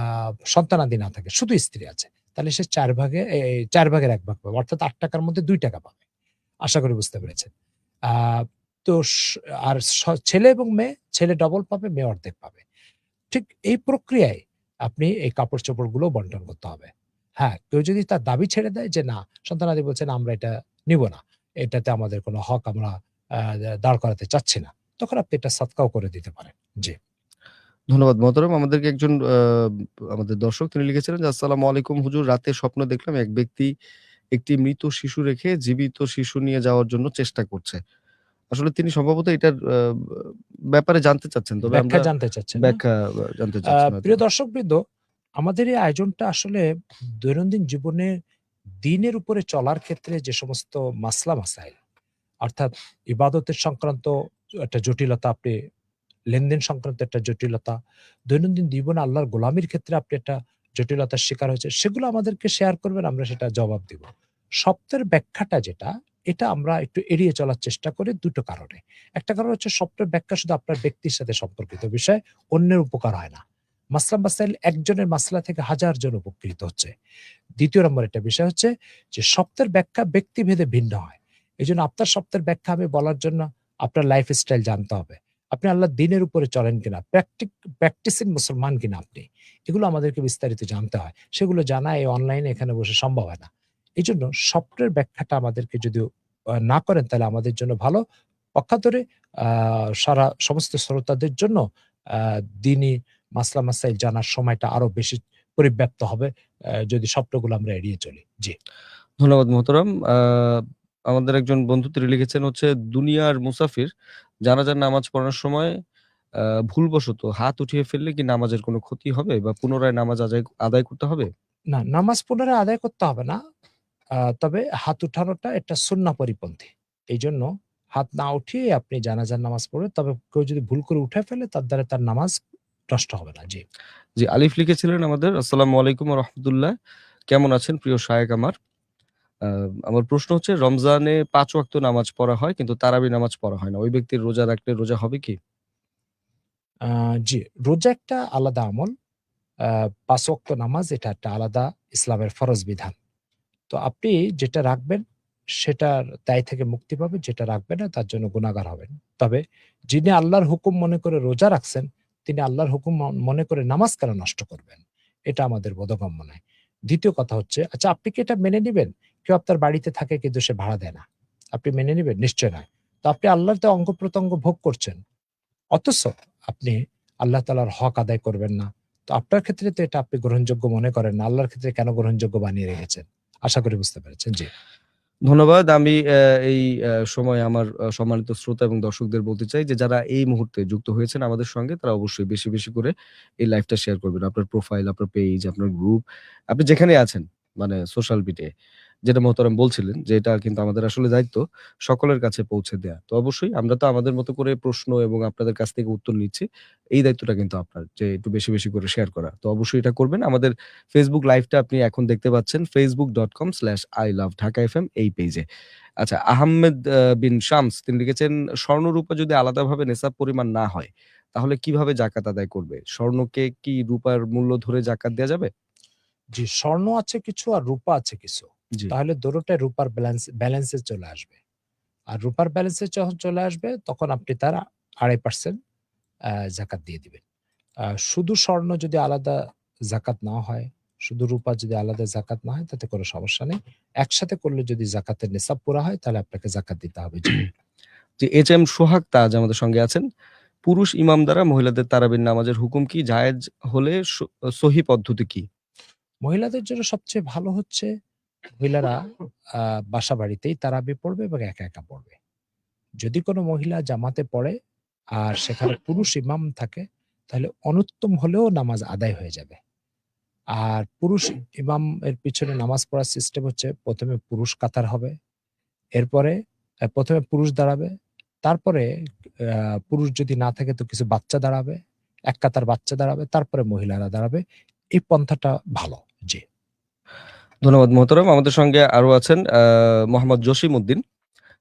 সন্তানাদি না থাকে, শুধু স্ত্রী আছে, তাহলে সে ৪ ভাগে ৪ ভাগের ১ ভাগ পাবে। অর্থাৎ ৳৮ র মধ্যে ৳২ পাবে। আশা করি বুঝতে পেরেছেন। আ তো আর ছেলে এবং মেয়ে, ছেলে ডবল পাবে, মেয়ে অর্ধেক পাবে। ঠিক এই প্রক্রিয়ায় আপনি এই কাপড়-চোপড়গুলো বন্টন করতে হবে। হ্যাঁ, কেউ যদি তার দাবি ছেড়ে দেয় যে, "না, সন্তানাদি বলছেন আমরা এটা নিব না। এটাতে আমাদের কোনো হক আমরা আ দাঁড় করাতে চাচ্ছি না।" তখন আপনি এটা সাদকাও করে দিতে পারেন। জি। ধন্যবাদ মোহতারাম। আমাদেরকে একজন আমাদের দর্শক তিনি লিখেছিলেন যে, আসসালামু আলাইকুম হুজুর, রাতে স্বপ্ন দেখলাম এক ব্যক্তি একটি মৃত শিশু রেখে জীবিত শিশু নিয়ে যাওয়ার জন্য চেষ্টা করছে। আসলে তিনি সম্ভবত এটার ব্যাপারে জানতে চাচ্ছেন। তবে ব্যাখ্যা আমরা জানতে চাচ্ছেন না? ব্যাখ্যা জানতে চাচ্ছেন হয়তো। প্রিয় দর্শকবৃন্দ, আমাদের এই আয়োজনটা আসলে দৈনন্দিন জীবনে দ্বীনের উপরে চলার ক্ষেত্রে যে সমস্ত মাসলা-মাসাইল অর্থাৎ ইবাদতের সংক্রান্ত একটা জটিলতা, আপনি লেনদেন সংক্রান্ত একটা জটিলতা, দৈনন্দিন জীবনে আল্লাহর গোলামির ক্ষেত্রে আপনি একটা জটিলতার শিকার হয়েছে, সেগুলো আমাদেরকে শেয়ার করবেন, আমরা সেটা জবাব দিব। স্বপ্নের ব্যাখ্যাটা যেটা, এটা আমরা একটু এড়িয়ে চলার চেষ্টা করি ২ টো কারণে। একটা কারণ হচ্ছে স্বপ্নের ব্যাখ্যা শুধু আপনার ব্যক্তির সাথে সম্পর্কিত বিষয়, অন্যের উপকার হয় না। মাসলা-মাসাইল একজনের মাসলা থেকে হাজার জন উপকৃত হচ্ছে। ২য় নম্বর একটা বিষয় হচ্ছে যে স্বপ্নের ব্যাখ্যা ব্যক্তিভেদে ভিন্ন হয়। এজন্য আপনার স্বপ্নের ব্যাখ্যা আমি বলার জন্য আপনার লাইফস্টাইল জানতে হবে। আপনি আল্লাহর দ্বীনের উপরে চলেন কিনা, প্র্যাকটিসিং মুসলমান কিনা আপনি। এগুলো আমাদেরকে বিস্তারিত জানতে হয়। সেগুলো জানা এই অনলাইনে এখানে বসে সম্ভব হয় না। এজন্য স্বপ্নের ব্যাখ্যাটা আমাদেরকে যদি না করেন তাহলে আমাদের জন্য ভালো। পক্ষান্তরে আ সমস্ত শ্রোতাদের জন্য আ দ্বীনি মাসলা-মাসাইল জানার সময়টা আরো বেশি পরিব্যাপ্ত হবে যদি স্বপ্নগুলো আমরা এড়িয়ে চলি। জি। ধন্যবাদ মোহতারাম। আমাদের একজন বন্ধু তিনি লিখেছেন হচ্ছে, দুনিয়ার মুসাফির জানাজার নামাজ পড়ার সময় আ ভুলবশত হাত উঠিয়ে ফেললে কি নামাজের কোনো ক্ষতি হবে বা পুনরায় নামাজ আদায় করতে হবে? না, নামাজ পুনরায় আদায় করতে হবে না। তবে হাত উঠানোটা এটা সুন্নাহ পরিপন্থী। এইজন্য হাত না উঠিয়ে আপনি জানাজার নামাজ পড়বেন। তবে কেউ যদি ভুল করে উঠায় ফেলে তার দ্বারা তার নামাজ নষ্ট হবে না। জি। জি, আলিফ লিখেছিলেন আমাদের, আসসালামু আলাইকুম ওয়া রাহমাতুল্লাহ। কেমন আছেন প্রিয় শায়েখ আমার? আ আমার প্রশ্ন হচ্ছে, রমজানে ৫ ওয়াক্ত নামাজ পড়া হয় কিন্তু তারাবি নামাজ পড়া হয় না। ওই ব্যক্তির রোজা রাখলে রোজা হবে কি? আ জি, রোজা একটা আলাদা আমল। 5 ওয়াক্ত নামাজ এটা একটা আলাদা ইসলামের ফরজ বিধান। তো আপনি যেটা রাখবেন সেটার দায় থেকে মুক্তি পাবেন, যেটা রাখবেন না তার জন্য গুনাহগার হবেন। তবে যিনি আল্লাহর হুকুম মনে করে রোজা রাখছেন, তিনি আল্লাহর হুকুম মনে করে নামাজ কেন নষ্ট করবেন? এটা আমাদের বোধগম্য নয়। দ্বিতীয় কথা হচ্ছে, আচ্ছা আপনি কি এটা মেনে নিবেন? কেউ আপনার বাড়িতে থাকে কিন্তু সে ভাড়া দেয় না। আপনি মেনে নিবেন? নিশ্চয় নয়। তো আপনি আল্লাহর দেওয়া অঙ্গ-প্রত্যঙ্গ ভোগ করছেন। অথচ আপনি আল্লাহ তাআলার হক আদায় করবেন না। তো আপনার ক্ষেত্রে তো এটা আপনি গ্রহণযোগ্য মনে করেন না। আল্লাহর ক্ষেত্রে কেন গ্রহণযোগ্য বানিয়ে রেখেছেন? আশা করি বুঝতে পেরেছেন। জি। ধন্যবাদ। আমি এই সময় আমার সম্মানিত শ্রোতা এবং দর্শকদের বলতে চাই যে যারা এই মুহূর্তে যুক্ত হয়েছেন আমাদের সঙ্গে তারা অবশ্যই বেশি, বেশি করে এই লাইভটা শেয়ার করবেন। আপনার প্রোফাইল, আপনার পেজ, আপনার গ্রুপ, আপনি যেখানেই আছেন মানে সোশ্যাল মিডিয়ায়। যেটা মোহতারাম বলছিলেন যে এটা কিন্তু আমাদের আসলে দায়িত্ব সকলের কাছে পৌঁছে দেয়া। তো অবশ্যই আমরা তো আমাদের মতো করে প্রশ্ন এবং আপনাদের কাছ থেকে উত্তর নিচ্ছি। এই দায়িত্বটা কিন্তু আপনার যে একটু বেশি, বেশি করে শেয়ার করা। তো অবশ্যই এটা করবেন। আমাদের Facebook লাইভটা আপনি এখন দেখতে পাচ্ছেন facebook.com/I love Dhaka FM এই পেজে। আচ্ছা আহমেদ বিন শামস তিনি লিখেছেন, "স্বর্ণ-রূপা যদি আলাদাভাবে নেসাব পরিমাণ না হয়, তাহলে কিভাবে জাকাত আদায় করবে? স্বর্ণকে কি রূপার মূল্য ধরে জাকাত দেয়া যাবে?" জি, স্বর্ণ আছে কিছু আর রূপা আছে কিছু। জি। তাহলে দোনোটাই রূপার ব্যালেন্সে চলে আসবে। আর রূপার ব্যালেন্সে যখন চলে আসবে তখন আপনি তার ২.৫% জাকাত দিয়ে দিবেন। শুধু স্বর্ণ যদি আলাদা জাকাত না হয়, শুধু রূপা যদি আলাদা জাকাত না হয় তাতে কোনো সমস্যা নেই। একসাথে করলে যদি জাকাতের নিসাব পুরা হয় তাহলে আপনাকে জাকাত দিতে হবে। জি। জি, এইচ.এম. সোহাগ তাজ আমাদের সঙ্গে আছেন। পুরুষ ইমাম দ্বারা মহিলাদের তারাবির নামাজের হুকুম কি? জায়েজ হলে সহি পদ্ধতি কি? মহিলাদের জন্য সবচেয়ে ভালো হচ্ছে মহিলারা আ বাসাবাড়িতেই তারাবি পড়বে এবং একা, একা পড়বে। যদি কোনো মহিলা জামাতে পড়ে আর সেখানে পুরুষ ইমাম থাকে তাহলে অনুত্তম হলেও নামাজ আদায় হয়ে যাবে। আর পুরুষ ইমামের পিছনে নামাজ পড়ার সিস্টেম হচ্ছে ১ম এ পুরুষ কাতার হবে। এরপরে ১ম এ পুরুষ দাঁড়াবে। তারপরে পুরুষ যদি না থাকে তো কিছু বাচ্চা দাঁড়াবে। এক কাতার বাচ্চা দাঁড়াবে। তারপরে মহিলারা দাঁড়াবে। এই পন্থাটা ভালো। জি। ধন্যবাদ মোহতারাম। আমাদের সঙ্গে আরো আছেন মোহাম্মদ জসিমউদ্দিন।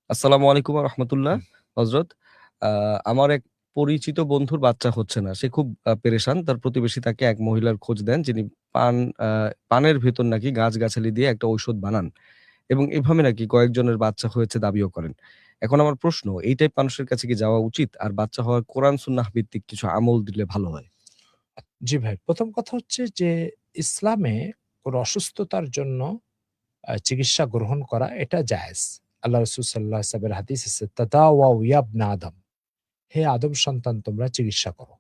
আসসালামু আলাইকুম ওয়া রাহমাতুল্লাহ হযরত। আ আমার এক পরিচিত বন্ধুর বাচ্চা হচ্ছে না। সে খুব পেরেশান। তার প্রতিবেশী তাকে এক মহিলার খোঁজ দেন যিনি পান আ পানের ভেতর নাকি গাছ-গাছালি দিয়ে একটা ঔষধ বানান এবং এভাবে নাকি কয়েকজনের বাচ্চা হয়েছে দাবিও করেন। এখন আমার প্রশ্ন, এই টাইপ মানুষের কাছে কি যাওয়া উচিত? আর বাচ্চা হওয়ার কোরআন সুন্নাহ ভিত্তিক কিছু আমল দিলে ভালো হয়? জি ভাই। ১ম কথা হচ্ছে যে ইসলামে কোন অসুস্থতার জন্য চিকিৎসা গ্রহণ করা এটা জায়েজ। আল্লাহ রাসূল সাল্লাল্লাহু আলাইহি ওয়াসাল্লামের হাদিস আছে, "তাদাওয়াউ ইয়া ইবনা আদম।" হে আদম সন্তান তোমরা চিকিৎসা করো।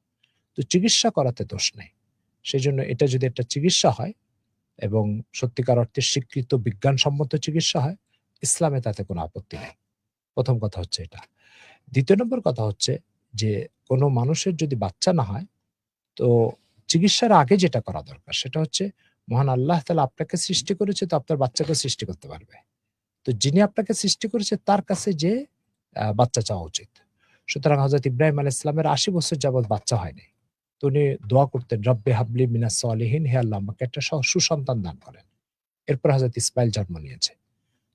তো চিকিৎসা করাতে দোষ নাই। সেজন্য এটা যদি একটা চিকিৎসা হয় এবং সত্যিকার অর্থে স্বীকৃত বিজ্ঞানসম্মত চিকিৎসা হয়, ইসলামে তাতে কোনো আপত্তি নেই। ১ম কথা হচ্ছে এটা। ২য় নম্বর কথা হচ্ছে যে কোনো মানুষের যদি বাচ্চা না হয়, তো চিকিৎসার আগে যেটা করা দরকার সেটা হচ্ছে মহান আল্লাহ তাআলা আপনাকে সৃষ্টি করেছে তো আপনার বাচ্চাকেও সৃষ্টি করতে পারবে। তো যিনি আপনাকে সৃষ্টি করেছে তার কাছে যেয়ে বাচ্চা চাওয়া উচিত। সুতরাং হযরত ইব্রাহিম আলাইহিস সালামের ৮০ বছর যাবৎ বাচ্চা হয়নি। তো উনি দোয়া করতেন, "রব্বি হাবলি মিনাস সলিহিন", হে আল্লাহ আমাকে একটা সুসন্তান দান করেন। এরপর হযরত ইসমাইল জন্ম নিয়েছে।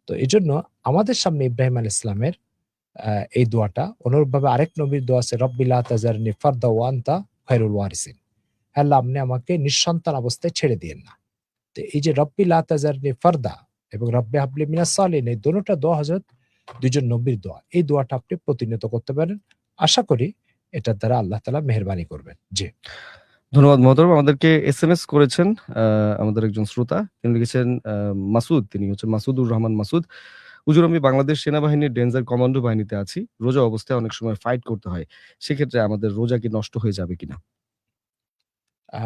তো এজন্য আমাদের সামনে ইব্রাহিম আলাইহিস সালামের এই দোয়াটা, অনুরূপভাবে আরেক নবীর দোয়া আছে, "রব্বি লা তাযারনি ফারদা ওয়া আনতা খায়রুল ওয়ারিসিন", হে আল্লাহ আপনি আমাকে নিঃসন্তান অবস্থায় ছেড়ে দিয়েন না। তো এই যে রব্বি লা তাযারনি ফারদা এবং রব্বি হাবলি মিনাস সলিহিন, এই দোনোটা দোয়া হযরত ২ জন নবীর দোয়া। এই দোয়াটা আপনি প্রতিনিয়ত করতে পারেন। আশা করি এটার দ্বারা আল্লাহ তাআলা মেহেরবানি করবেন। জি। ধন্যবাদ মোহতারাম। আমাদেরকে এসএমএস করেছেন আমাদের একজন শ্রোতা। তিনি লিখেছেন মাসুদ, তিনি হচ্ছেন মাসুদুর রহমান মাসুদ। হুজুর আমি বাংলাদেশ সেনাবাহিনীর ডেঞ্জার কমান্ডো বাহিনীতে আছি। রোজা অবস্থায় অনেক সময় ফাইট করতে হয়। সেক্ষেত্রে আমাদের রোজা কি নষ্ট হয়ে যাবে কিনা? আ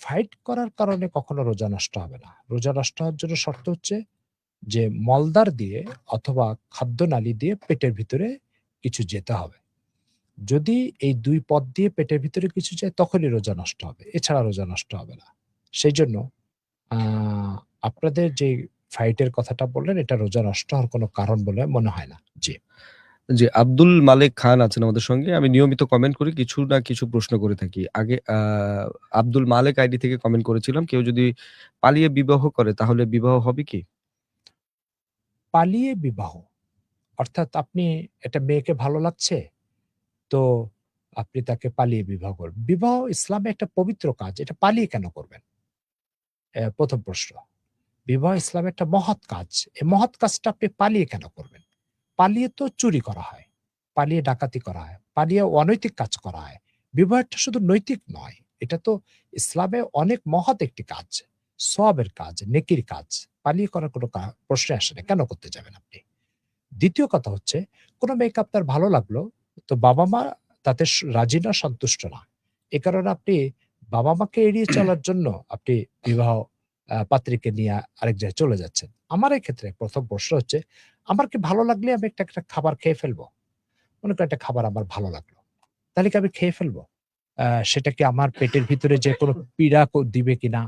ফাইট করার কারণে কখনো রোজা নষ্ট হবে না। রোজা নষ্ট হওয়ার জন্য শর্ত হচ্ছে যে মলদ্বার দিয়ে অথবা খাদ্যনালী দিয়ে পেটের ভিতরে কিছু যেতে হবে। যদি এই ২ পথ দিয়ে পেটের ভিতরে কিছু যায় তখনই রোজা নষ্ট হবে। এছাড়া রোজা নষ্ট হবে না। সেইজন্য আ আপনাদের যে ফাইটের কথাটা বললেন এটা রোজা নষ্ট হওয়ার কোনো কারণ বলে মনে হয় না। জি। জি, আব্দুল মালেক খান আছেন আমাদের সঙ্গে। আমি নিয়মিত কমেন্ট করি, কিছু না কিছু প্রশ্ন করে থাকি। আগে আব্দুল মালেক আইডি থেকে কমেন্ট করেছিলাম, কেউ যদি পালিয়ে বিবাহ করে তাহলে বিবাহ হবে কি? পালিয়ে বিবাহ অর্থাৎ আপনি একটা মেয়েকে ভালো লাগছে তো আপনি তাকে পালিয়ে বিবাহ করবেন। বিবাহ ইসলামে একটা পবিত্র কাজ। এটা পালিয়ে কেন করবেন? প্রথম প্রশ্ন। বিবাহ ইসলামে একটা মহৎ কাজ। এই মহৎ কাজটা আপনি পালিয়ে কেন করবেন? পালিয়ে তো চুরি করা হয়, পালিয়ে ডাকাতি করা হয়, পালিয়ে অনৈতিক কাজ করা হয়। বিবাহটা শুধু নৈতিক নয়, এটা তো ইসলামে অনেক মহৎ একটি কাজ, সওয়াবের কাজ, নেকির কাজ। পালিয়ে করার কোনো প্রশ্নই আসে না। কেন করতে যাবেন আপনি? দ্বিতীয় কথা হচ্ছে, কোনো মেয়েকে আপনার ভালো লাগলো, তো বাবা-মা তাতে রাজি না, সন্তুষ্ট না। এ কারণে আপনি বাবা-মাকে এড়িয়ে চলার জন্য আপনি বিবাহ পাত্রীকে নিয়ে আরেক জায়গায় চলে যাচ্ছেন। আমার এক্ষেত্রে ১ম প্রশ্ন হচ্ছে, আমার কি ভালো লাগলে আমি একটা খাবার খেয়ে ফেলবো? মনে করেন একটা খাবার আমার ভালো লাগলো। তাহলে কি আমি খেয়ে ফেলবো? সেটা কি আমার পেটের ভিতরে যে কোনো পীড়া দিবে কিনা?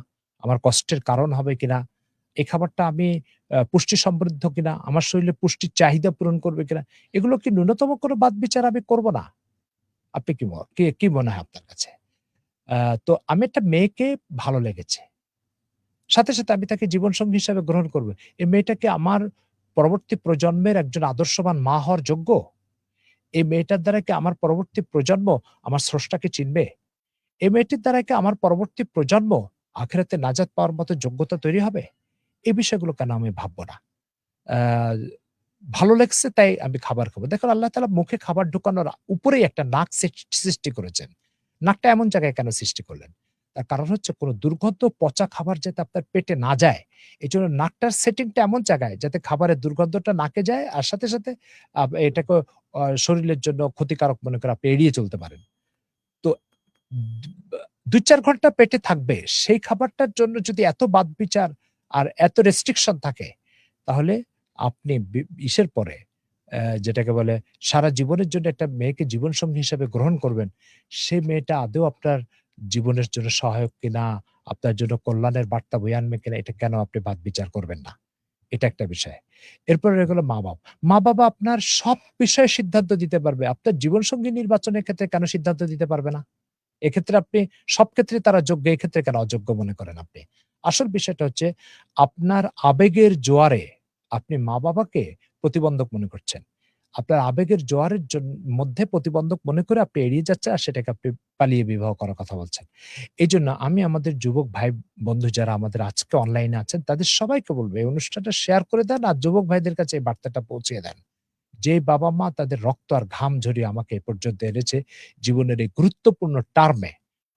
আমার কষ্টের কারণ হবে কিনা? এই খাবারটা আমি পুষ্টি সমৃদ্ধ কিনা? আমার শরীরে পুষ্টির চাহিদা পূরণ করবে কিনা? এগুলো কি ন্যূনতম কোনো বাদ-বিচার আমি করব না? আপনি কি মনে হয় আপনার কাছে? আ তো আমি একটা মেয়েকে ভালো লেগেছে। সাথে আমি তাকে জীবনসঙ্গী হিসাবে গ্রহণ করব। এই মেয়েটা কি আমার পরবর্তী প্রজন্মের একজন আদর্শবান মা হওয়ার যোগ্য? এই মেয়েটার দ্বারা কি আমার পরবর্তী প্রজন্ম আমার স্রষ্টাকে চিনবে? এই মেয়েটির দ্বারা কি আমার পরবর্তী প্রজন্ম আখিরাতে নাজাত পাওয়ার মতো যোগ্যতা তৈরি হবে? এই বিষয়গুলো কেন আমি ভাবব না? আ ভালো লাগছে তাই আমি খাবার খাবো। দেখুন আল্লাহ তাআলা মুখে খাবার ঢুকানোর উপরেই একটা নাক সৃষ্টি করেছেন। নাকটা এমন জায়গায় কেন সৃষ্টি করলেন? তার কারণ হচ্ছে কোন দুর্গন্ধ পচা খাবার যাতে আপনার পেটে না যায়। এজন্য নাকটার সেটিংটা এমন জায়গায় যাতে খাবারের দুর্গন্ধটা নাকে যায় আর সাথে এটাকে শরীরের জন্য ক্ষতিকারক মনে করে আপনি এড়িয়ে চলতে পারেন। তো দু ২-৪ ঘন্টা পেটে থাকবে। সেই খাবারটার জন্য যদি এত বাদবিচার আর এত রেস্ট্রিকশন থাকে, তাহলে আপনি ইসের পরে যেটাকে বলে সারা জীবনের জন্য একটা মেয়েকে জীবনসঙ্গী হিসেবে গ্রহণ করবেন, সে মেয়েটা আদৌ আপনার জীবনের জন্য সহায়ক কিনা, আপনার জন্য কল্যাণের বার্তা বয়ে আনবে কিনা, এটা কেন আপনি বাদ-বিচার করবেন না? এটা একটা বিষয়। এরপরে রয়ে গেল মা-বাপ। মা-বাবা আপনার সব বিষয়ে সিদ্ধান্ত দিতে পারবে। আপনার জীবনসঙ্গী নির্বাচনের ক্ষেত্রে কেন সিদ্ধান্ত দিতে পারবে না? এক্ষেত্রে আপনি সব ক্ষেত্রে তারা যোগ্য, এক্ষেত্রে কেন অযোগ্য মনে করেন আপনি? আসল বিষয়টা হচ্ছে আপনার আবেগের জোয়ারে আপনি মা-বাবাকে প্রতিবন্ধক মনে করছেন। আপনার আবেগের জোয়ারের মধ্যে প্রতিবন্ধক মনে করে আপনি এড়িয়ে যাচ্ছেন আর সেটাকে আপনি পালিয়ে বিবাহ করার কথা বলছেন। এজন্য আমি আমাদের যুবক ভাই বন্ধু যারা আমাদের আজকে অনলাইনে আছেন তাদের সবাইকে বলব এই অনুষ্ঠানটা শেয়ার করে দেন আর যুবক ভাইদের কাছে এই বার্তাটা পৌঁছিয়ে দেন। যে বাবা-মা তাদের রক্ত আর ঘাম ঝরিয়ে আমাকে এ পর্যন্ত এনেছে, জীবনের এই গুরুত্বপূর্ণ টার্মে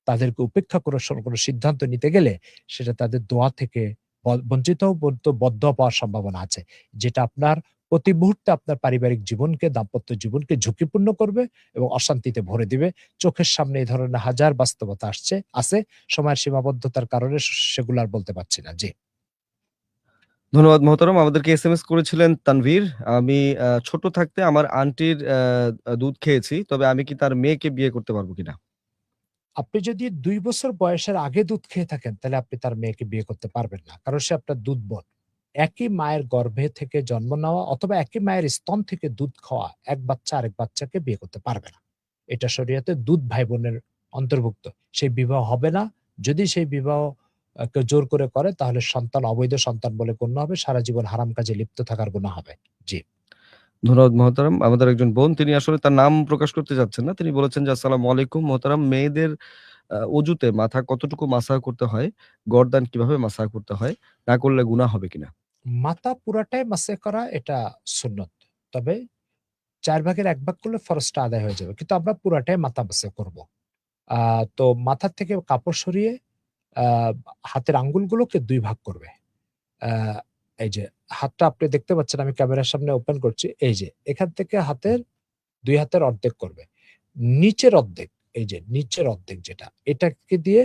তাদেরকে উপেক্ষা করে কোনো সিদ্ধান্ত নিতে গেলে সেটা তাদের দোয়া থেকে বঞ্চিত বদদোয়া পাওয়ার সম্ভাবনা আছে। যেটা আপনার প্রতি মুহূর্তে আপনার পারিবারিক জীবনকে, দাম্পত্য জীবনকে ঝুঁকিপূর্ণ করবে এবং অশান্তিতে ভরে দিবে। চোখের সামনে এই ধরনের হাজার বাস্তবতা আছে। সময়ের সীমাবদ্ধতার কারণে সেগুলো আর বলতে পারছি না। জি। ধন্যবাদ মোহতারাম। আমাদেরকে এসএমএস করেছিলেন তানভীর। আমি ছোট থাকতে আমার আন্টির দুধ খেয়েছি। তবে আমি কি তার মেয়েকে বিয়ে করতে পারব কিনা? আপনি যদি ২ বছর বয়সের আগে দুধ খেয়ে থাকেন, তাহলে আপনি তার মেয়েকে বিয়ে করতে পারবেন না। কারণ সে আপনার দুধ বোন। একই মায়ের গর্ভে থেকে জন্ম নেওয়া অথবা একই মায়ের স্তন থেকে দুধ খাওয়া এক বাচ্চা আরেক বাচ্চাকে বিয়ে করতে পারবে না। এটা শরিয়াতে দুধ ভাই-বোনের অন্তর্ভুক্ত। সেই বিবাহ হবে না। যদি সেই বিবাহ কেউ জোর করে তাহলে সন্তান অবৈধ সন্তান বলে গণ্য হবে। সারা জীবন হারাম কাজে লিপ্ত থাকার গুনাহ হবে। জি। ধন্যবাদ মোহতারাম। আমাদের একজন বোন তিনি আসলে তার নাম প্রকাশ করতে চাচ্ছেন না। তিনি বলেছেন যে, "আসসালামু আলাইকুম মোহতারাম মেয়েদের অজুতে মাথা কতটুকু মাসাহ করতে হয়? গর্দান কিভাবে মাসাহ করতে হয়? না করলে গুনাহ হবে কিনা?" মাথা পুরাটাই মাসে করা এটা সুন্নত। তবে ৪ ভাগের ১ ভাগ করলে ফরজটা আদায় হয়ে যাবে। কিন্তু আমরা পুরাটাই মাথা মাসে করব। আ তো মাথার থেকে কাপড় সরিয়ে আ হাতের আঙ্গুলগুলোকে ২ ভাগ করবে। আ এই যে হাতটা আপনি দেখতে পাচ্ছেন আমি ক্যামেরার সামনে ওপেন করছি। এই যে এখান থেকে ২ হাতের অর্ধেক করবে। নিচের অর্ধেক, এই যে নিচের অর্ধেক যেটা, এটাকে দিয়ে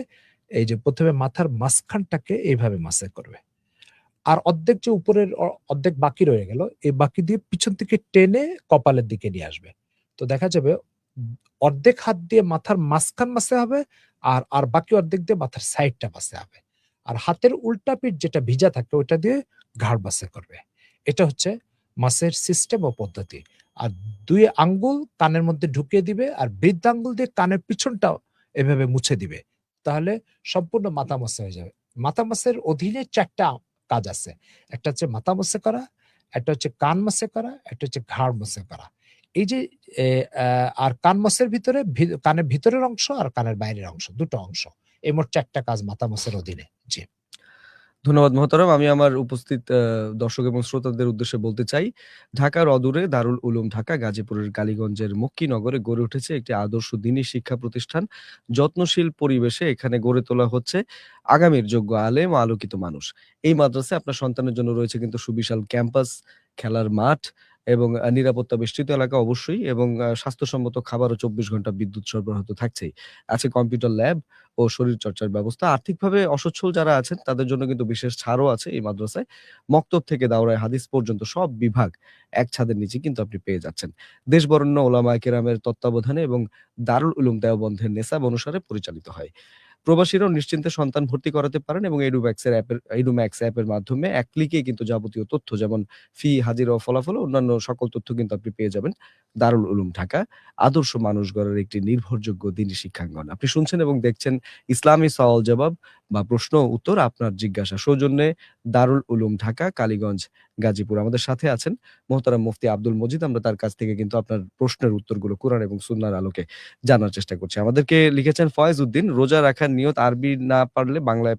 এই যে ১ম এ মাথার মাঝখানটাকে এইভাবে মাসে করবে। আর অর্ধেক যে উপরের অর্ধেক বাকি রয়ে গেল, এই বাকি দিয়ে পিছন থেকে টেনে কপালের দিকে নিয়ে আসবে। তো দেখা যাবে অর্ধেক হাত দিয়ে মাথার মাঝখান মাসে হবে আর বাকি অর্ধেক দিয়ে মাথার সাইডটা মাসে হবে। আর হাতের উল্টা পিঠ যেটা ভিজা থাকে ওটা দিয়ে ঘাড় মাসে করবে। এটা হচ্ছে মাসের সিস্টেম ও পদ্ধতি। আর ২ আঙ্গুল কানের মধ্যে ঢুকিয়ে দিবে আর বৃদ্ধাঙ্গুল দিয়ে কানের পিছনটাও এভাবে মুছে দিবে। তাহলে সম্পূর্ণ মাথা মাসা হয়ে যাবে। মাথা মাসের অধীনে ৪ টা কাজ আছে। একটা হচ্ছে মাথা মাসে করা, একটা হচ্ছে কান মাসে করা, একটা হচ্ছে ঘাড় মাসে করা। এই যে এ, আর কান মসের ভিতরে কানের ভিতরের অংশ আর কানের বাইরের অংশ, দুটো অংশ, এই মোট 4টা কাজ মাথা মসের অধীনে। জি। ধন্যবাদ মহতারাম। আমি আমার উপস্থিত দর্শক এবং শ্রোতাদের উদ্দেশ্যে বলতে চাই, ঢাকার অদূরে দারুল উলুম ঢাকা গাজীপুরের কালীগঞ্জের মক্কিনগরে গড়ে উঠেছে একটি আদর্শ দ্বীনি শিক্ষা প্রতিষ্ঠান। যত্নশীল পরিবেশে এখানে গড়ে তোলা হচ্ছে আগামীর যোগ্য আলেম ও আলোকিত মানুষ। এই মাদ্রাসায় আপনার সন্তানের জন্য রয়েছে কিন্তু সুবিশাল ক্যাম্পাস, খেলার মাঠ এবং নিরাপত্তা বেষ্টিত এলাকা অবশ্যই, এবং স্বাস্থ্যসম্মত খাবার ও ২৪ ঘন্টা বিদ্যুৎ সরবরাহ তো থাকছেই। আছে কম্পিউটার ল্যাব ও শরীরচর্চার ব্যবস্থা। আর্থিকভাবে অসচ্ছল যারা আছেন তাদের জন্য কিন্তু বিশেষ ছাড়ও আছে এই মাদ্রাসায়। মক্তব থেকে দাওরায়ে হাদিস পর্যন্ত সব বিভাগ এক ছাদের নিচে কিন্তু আপনি পেয়ে যাচ্ছেন। দেশ বরেণ্য ওলামায়ে কেরামের তত্ত্বাবধানে এবং দারুল উলুম দেওবন্দের নেসাব অনুসারে পরিচালিত হয়। প্রবাসীরাও নিশ্চিন্তে সন্তান ভর্তি করাতে পারেন এবং এডুম্যাক্স অ্যাপের মাধ্যমে এক ক্লিকেই কিন্তু যাবতীয় তথ্য, যেমন ফি, হাজিরা ও ফলাফল ও অন্যান্য সকল তথ্য কিন্তু আপনি পেয়ে যাবেন। দারুল উলুম ঢাকা, আদর্শ মানুষ গড়ার একটি নির্ভরযোগ্য দ্বীনি শিক্ষাঙ্গন। আপনি শুনছেন এবং দেখছেন ইসলামী সওয়াল জবাব বা প্রশ্ন ও উত্তর, আপনার জিজ্ঞাসা সৌজন্যে দারুল উলুম ঢাকা, কালীগঞ্জ, গাজীপুর। আমাদের সাথে আছেন মোহতারাম মুফতি আব্দুল মজিদ। আমরা তার কাছ থেকে কিন্তু আপনার প্রশ্নের উত্তরগুলো কোরআন এবং সুন্নাহর আলোকে জানার চেষ্টা করছি। আমাদেরকে লিখেছেন ফয়েজ উদ্দিন, রোজা রাখার নিয়ত আরবি না পারলে বাংলায়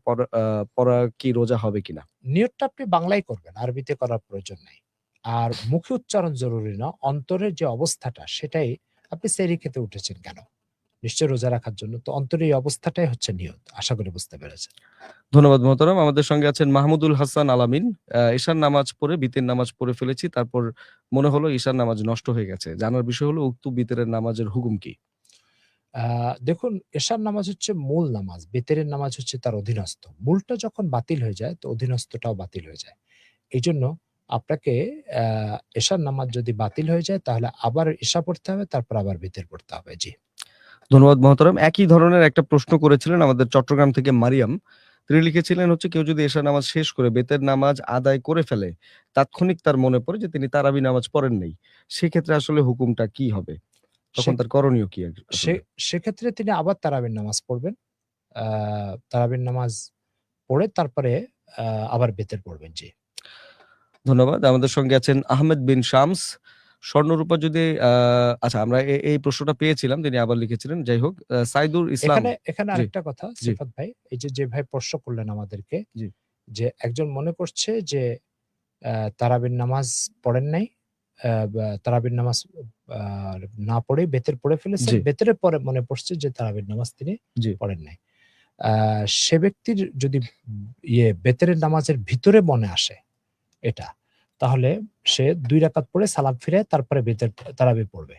পড়া কি রোজা হবে কিনা? নিয়তটা আপনি বাংলায় করবেন, আরবিতে করার প্রয়োজন নাই। আর মুখে উচ্চারণ জরুরি না, অন্তরের যে অবস্থাটা সেটাই। আপনি সেহরি খেতে উঠেছেন কেন? নিশ্চয় রোজা রাখার জন্য। তো অন্তরের এই অবস্থাটাই হচ্ছে নিয়ত। আশা করি বুঝতে পেরেছেন। ধন্যবাদ মোহতারাম। আমাদের সঙ্গে আছেন মাহমুদুল হাসান আলামিন। ঈশার নামাজ পড়ে বিতির নামাজ পড়ে ফেলেছি। তারপর মনে হলো ঈশার নামাজ নষ্ট হয়ে গেছে। জানার বিষয় হলো উক্ত বিতরের নামাজের হুকুম কি? দেখুন, এশার নামাজ হচ্ছে মূল নামাজ, বেতেরের নামাজ হচ্ছে তার অধীনস্থ। মূলটা যখন বাতিল হয়ে যায় তো অধীনস্থটাও বাতিল হয়ে যায়। এইজন্য আপনাকে এশার নামাজ যদি বাতিল হয়ে যায় তাহলে আবার এশা পড়তে হবে, তারপর আবার বেতের পড়তে হবে। জি। ধন্যবাদ মহতারাম। একই ধরনের একটা প্রশ্ন করেছিলেন আমাদের চট্টগ্রাম থেকে মারিয়াম। তিনি লিখেছিলেন হচ্ছে, কেউ যদি এশার নামাজ শেষ করে বেতের নামাজ আদায় করে ফেলে, তাৎক্ষণিক তার মনে পড়ে যে তিনি তারাবি নামাজ পড়েন নাই। সেক্ষেত্রে আসলে হুকুমটা কি হবে? তখন সে তার করণীয় কি সে আসলে? সেক্ষেত্রে তিনি আবার তারাবির নামাজ পড়বেন। আ তারাবির নামাজ পড়ে তারপরে আ আবার বেতের পড়বেন। জি। ধন্যবাদ। আমাদের সঙ্গে আছেন আহমেদ বিন শামস। স্বর্ণরূপা যদি আচ্ছা, আমরা এই প্রশ্নটা পেয়েছিলাম, তিনি আবার লিখেছিলেন। যাই হোক, সাইদুর ইসলাম। এখানে জি, আরেকটা কথা জি, সিফাত ভাই, এই যে ভাই প্রশ্ন করলেন আমাদেরকে, জি, যে একজন মনে করছে যে তারাবির নামাজ পড়েন নাই। তারাবির নামাজ আ না পড়ে বেতের পড়ে ফেলেছেন। জি, বেতের পরে মনে পড়ছে যে তারাবির নামাজ তিনি জি। পড়েন নাই। আ সে ব্যক্তির যদি বেতের নামাজের ভিতরে মনে আসে এটা, তাহলে সে ২ রাকাত পড়ে সালাম ফিরায় তারপরে বেতের তারাবি পড়বে।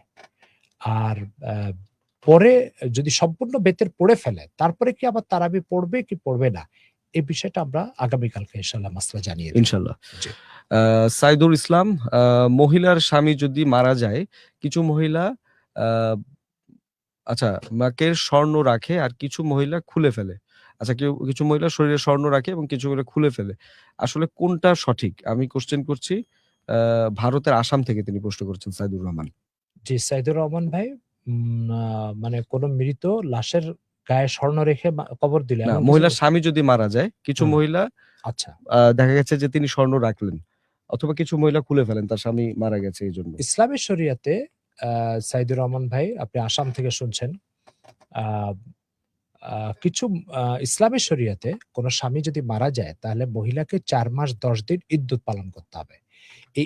আর আ পরে যদি সম্পূর্ণ বেতের পড়ে ফেলে, তারপরে কি আবার তারাবি পড়বে কি পড়বে না? এই বিষয়টা আমরা আগামীকালকে ইনশাআল্লাহ মাসলা জানিয়ে দেব। ইনশাআল্লাহ। জি। আ সাইদুর ইসলাম, মহিলার স্বামী যদি মারা যায়, কিছু মহিলা আ আচ্ছা, নাকের স্বর্ণ রাখে আর কিছু মহিলা খুলে ফেলে। আচ্ছা, কিছু মহিলা শরীরে স্বর্ণ রাখে এবং কিছু মহিলা খুলে ফেলে। আসলে কোনটা সঠিক? আমি কোয়েশ্চেন করছি। আ ভারতের আসাম থেকে তিনি প্রশ্ন করেছেন সাইদুর রহমান। জি, সাইদুর রহমান ভাই, উম আ মানে কোন মৃত লাশের গায়ে স্বর্ণ রেখে কবর দিলে না, এমন কিছু মহিলার বলছেন? স্বামী যদি মারা যায়, কিছু হুম, মহিলা আচ্ছা। দেখা গেছে যে তিনি স্বর্ণ রাখলেন। অথবা কিছু মহিলা খুলে ফেলেন, তার স্বামী মারা গেছে এজন্য। ইসলামী শরিয়াতে আ সাইদুর রহমান ভাই, আপনি আসাম থেকে শুনছেন। আ আ কিছু ইসলামী শরিয়াতে কোন স্বামী যদি মারা যায় তাহলে মহিলাকে ৪ মাস ১০ দিন ইদ্যত পালন করতে হবে। এই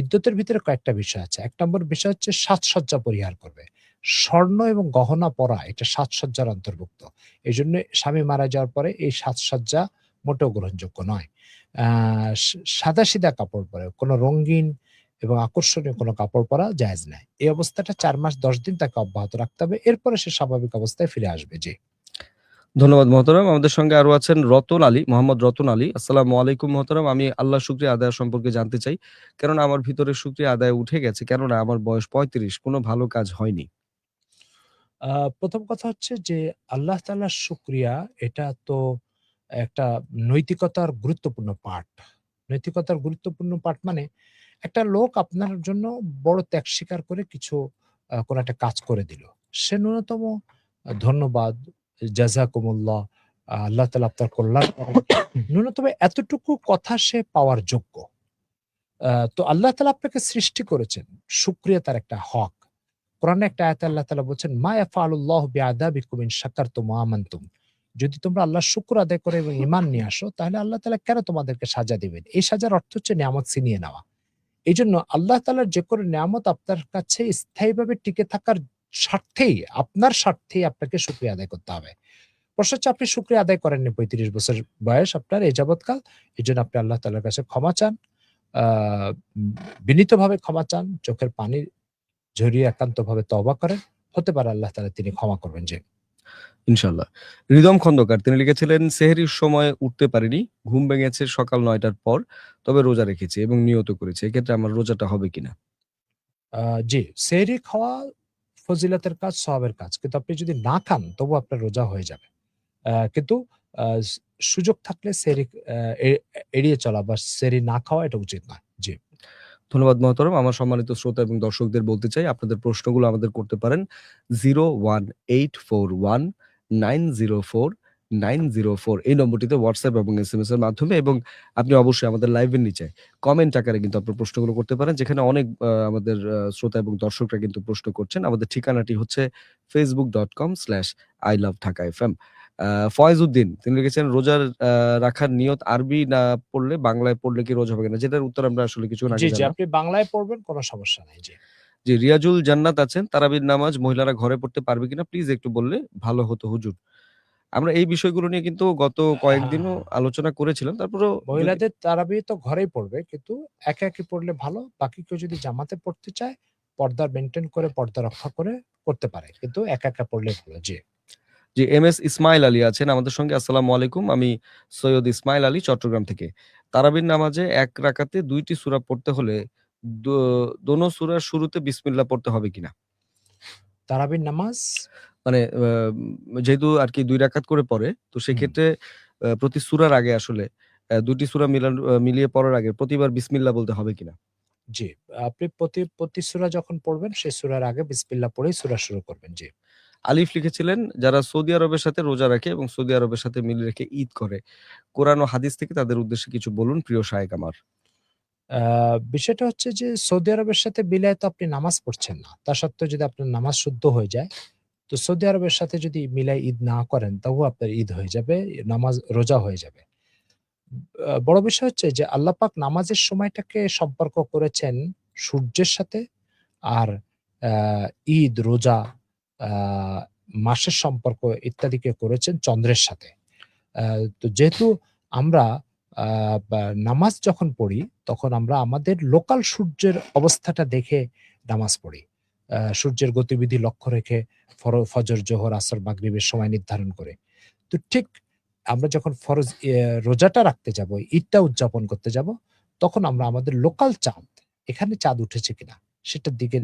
ইদ্যতের ভিতরে কয়েকটা বিষয় আছে। ১ নম্বর বিষয় হচ্ছে সাজসজ্জা পরিহার করবে। স্বর্ণ এবং গহনা পরা এটা সাজসজ্জার অন্তর্ভুক্ত। এজন্য স্বামী মারা যাওয়ার পরে এই সাজসজ্জা মোটেও গ্রহণযোগ্য নয়। আ সাদাসিধা কাপড় পরে কোন রঙিন এবং আকর্ষণীয় কোন কাপড় পরা জায়েজ নাই। এই অবস্থাটা ৪ মাস ১০ দিন তাকে অব্যাহত রাখতে হবে। এরপরে সে স্বাভাবিক অবস্থায় ফিরে আসবে। জি। ধন্যবাদ মহতারাম। আমাদের সঙ্গে আরো আছেন রতন আলী, মোহাম্মদ রতন আলী। আসসালামু আলাইকুম মহতারাম। আমি আল্লাহর শুকরিয়া আদায় সম্পর্কে জানতে চাই। কেননা আমার ভিতরে শুকরিয়া আদায় উঠে গেছে। কেননা আমার বয়স ৩৫, কোনো ভালো কাজ হয়নি। আ ১ম কথা হচ্ছে যে আল্লাহ তাআলার শুকরিয়া, এটা তো একটা নৈতিকতার গুরুত্বপূর্ণ পার্ট। নৈতিকতার গুরুত্বপূর্ণ পার্ট মানে একটা লোক আপনার জন্য বড় ত্যাগ স্বীকার করে কিছু কোন একটা কাজ করে দিল। সে ন্যূনতম ধন্যবাদ, জাযাকুমুল্লাহ, আল্লাহ তাআলা আপনার কল্যাণ করেন। ন্যূনতম এতটুকু কথা সে পাওয়ার যোগ্য। তো আল্লাহ তাআলা আপনাকে সৃষ্টি করেছেন। শুকরিয়া তার একটা হক। কোরআনে একটা আয়াতে আল্লাহ তাআলা বলছেন, "মা ইয়াফআলুল্লাহু বিআযাবিকুম ইন শাকারতুম ওয়া আমানতুম।" যদি তোমরা আল্লাহর শুকর আদায় করে এবং ঈমান নিয়ে আসো, তাহলে আল্লাহ তাআলা কেন তোমাদেরকে সাজা দিবেন? এই সাজার অর্থ হচ্ছে নিয়ামত ছিনিয়ে নেওয়া। এইজন্য আল্লাহ তাআলার যে কোনো নিয়ামত আপনার কাছে স্থায়ীভাবে টিকে থাকার স্বার্থেই, আপনার স্বার্থেই আপনাকে শুকরিয়া আদায় করতে হবে। প্রশ্ন হচ্ছে আপনি শুকরিয়া আদায় করেননি ৩৫ বছর বয়স আপনার এই যাবৎকাল। এজন্য আপনি আল্লাহ তাআলার কাছে ক্ষমা চান। আ উম বিনীতভাবে ক্ষমা চান। চোখের পানি ঝরিয়ে একান্তভাবে তওবা করেন। হতে পারে আল্লাহ তাআলা তিনি ক্ষমা করবেন। জি। ইনশাআল্লাহ। হৃদম খন্দকার তিনি লিখেছিলেন, "সেহরির সময় উঠতে পারিনি। ঘুম ভেঙেছে সকাল ৯ টার পর। তবে রোজা রেখেছি এবং নিয়ত করেছি। এক্ষেত্রে আমার রোজাটা হবে কিনা?" আ জি, সেহরি খাওয়া ফজিলতের কাজ, সওয়াবের কাজ। কিন্তু আপনি যদি না খান তবুও আপনার রোজা হয়ে যাবে। কিন্তু আ স সুযোগ থাকলে সেহরি আ এ এড়িয়ে চলা বা সেহরি না খাওয়া এটা উচিত নয়। জি। ধন্যবাদ মহতরম। আমার সম্মানিত শ্রোতা এবং দর্শকদের বলতে চাই, আপনাদের প্রশ্নগুলো আমাদের করতে পারেন 01841904904 এই নম্বরটিতে WhatsApp এবং SMS এর মাধ্যমে, এবং আপনি অবশ্যই আমাদের লাইভের নিচে কমেন্ট আকারে কিন্তু আপনার প্রশ্নগুলো করতে পারেন। যেখানে অনেক আমাদের শ্রোতা এবং দর্শকরা কিন্তু প্রশ্ন করছেন। আমাদের ঠিকানাটি হচ্ছে facebook.com/iloveঢাকাfm। ফয়েজউদ্দিন তিনি লিখেছেন, "রোজার রাখার নিয়ত আরবি না পড়লে বাংলায় পড়লে কি রোজা হবে কিনা?" যেটার উত্তর আমরা আসলে কিছুক্ষণ জি, আগে জি, জানলাম। আপনি বাংলায় পড়বেন কোন সমস্যা নাই। জি। জি, রিয়াজুল জান্নাত আছেন, "তারাবির নামাজ মহিলারা ঘরে পড়তে পারবে কিনা? প্লিজ একটু বললে ভালো হতো হুজুর।" আমরা এই বিষয়গুলো নিয়ে কিন্তু গত কয়েকদিনও হ্যাঁ, আলোচনা করেছিলাম। তারপরেও যদি মহিলাদের তারাবি তো ঘরেই পড়বে। কিন্তু একা একি পড়লে ভালো। বাকি কেউ যদি জামাতে পড়তে চায়, পর্দা মেইনটেইন করে, পর্দা রক্ষা করে করতে পারে। কিন্তু একা একা পড়লে ভালো। জি। জি, এমএস ইসমাইল আলী আছেন আমাদের সঙ্গে। "আসসালামু আলাইকুম। আমি সৈয়দ ইসমাইল আলী চট্টগ্রাম থেকে। তারাবির নামাজে ১ রাকাতে ২ টি সূরা পড়তে হলে দো দোনো সূরার শুরুতে বিসমিল্লাহ পড়তে হবে কিনা?" তারাবির নামাজ মানে যেহেতু আরকি ২ রাকাত করে পড়ে, তো হুম, সেক্ষেত্রে প্রতি সূরার আগে আসলে ২ টি সূরা মিলিয়ে পড়ার আগে প্রতিবার বিসমিল্লাহ বলতে হবে কিনা? জি। আপনি প্রতি সূরা যখন পড়বেন সেই সূরার আগে বিসমিল্লাহ পড়েই সূরা শুরু করবেন। জি। আলিফ লিখেছিলেন, "যারা সৌদি আরবের সাথে রোজা রাখে এবং সৌদি আরবের সাথে মিল রেখে ঈদ করে, কোরআন ও হাদিস থেকে তাদের উদ্দেশ্যে কিছু বলুন প্রিয় শায়েখ আমার।" আ বিষয়টা হচ্ছে যে সৌদি আরবের সাথে মিলায় তো আপনি নামাজ পড়ছেন না। তা সত্ত্বেও যদি আপনার নামাজ শুদ্ধ হয়ে যায়, তো সৌদি আরবের সাথে যদি মিলায় ঈদ না করেন তবুও আপনার ঈদ হয়ে যাবে, নামাজ রোজা হয়ে যাবে। বড় বিষয় হচ্ছে যে আল্লাহ পাক নামাজের সময়টাকে সম্পর্ক করেছেন সূর্যের সাথে, আর আ ঈদ, রোজা, আ মাসের সম্পর্ক ইত্যাদিকে করেছেন চন্দ্রের সাথে। আ তো যেহেতু আমরা আ বা নামাজ যখন পড়ি, তখন আমরা আমাদের লোকাল সূর্যের অবস্থাটা দেখে নামাজ পড়ি। সূর্যের গতিবিধি লক্ষ্য রেখে ফজর, জোহর, আসর, মাগরিবের সময় নির্ধারণ করে। তো ঠিক আমরা যখন ফরজ রোজাটা রাখতে যাব, ঈদটা উদযাপন করতে যাব, তখন আমরা আমাদের লোকাল চাঁদ, এখানে চাঁদ উঠেছে কিনা সেটার দিকে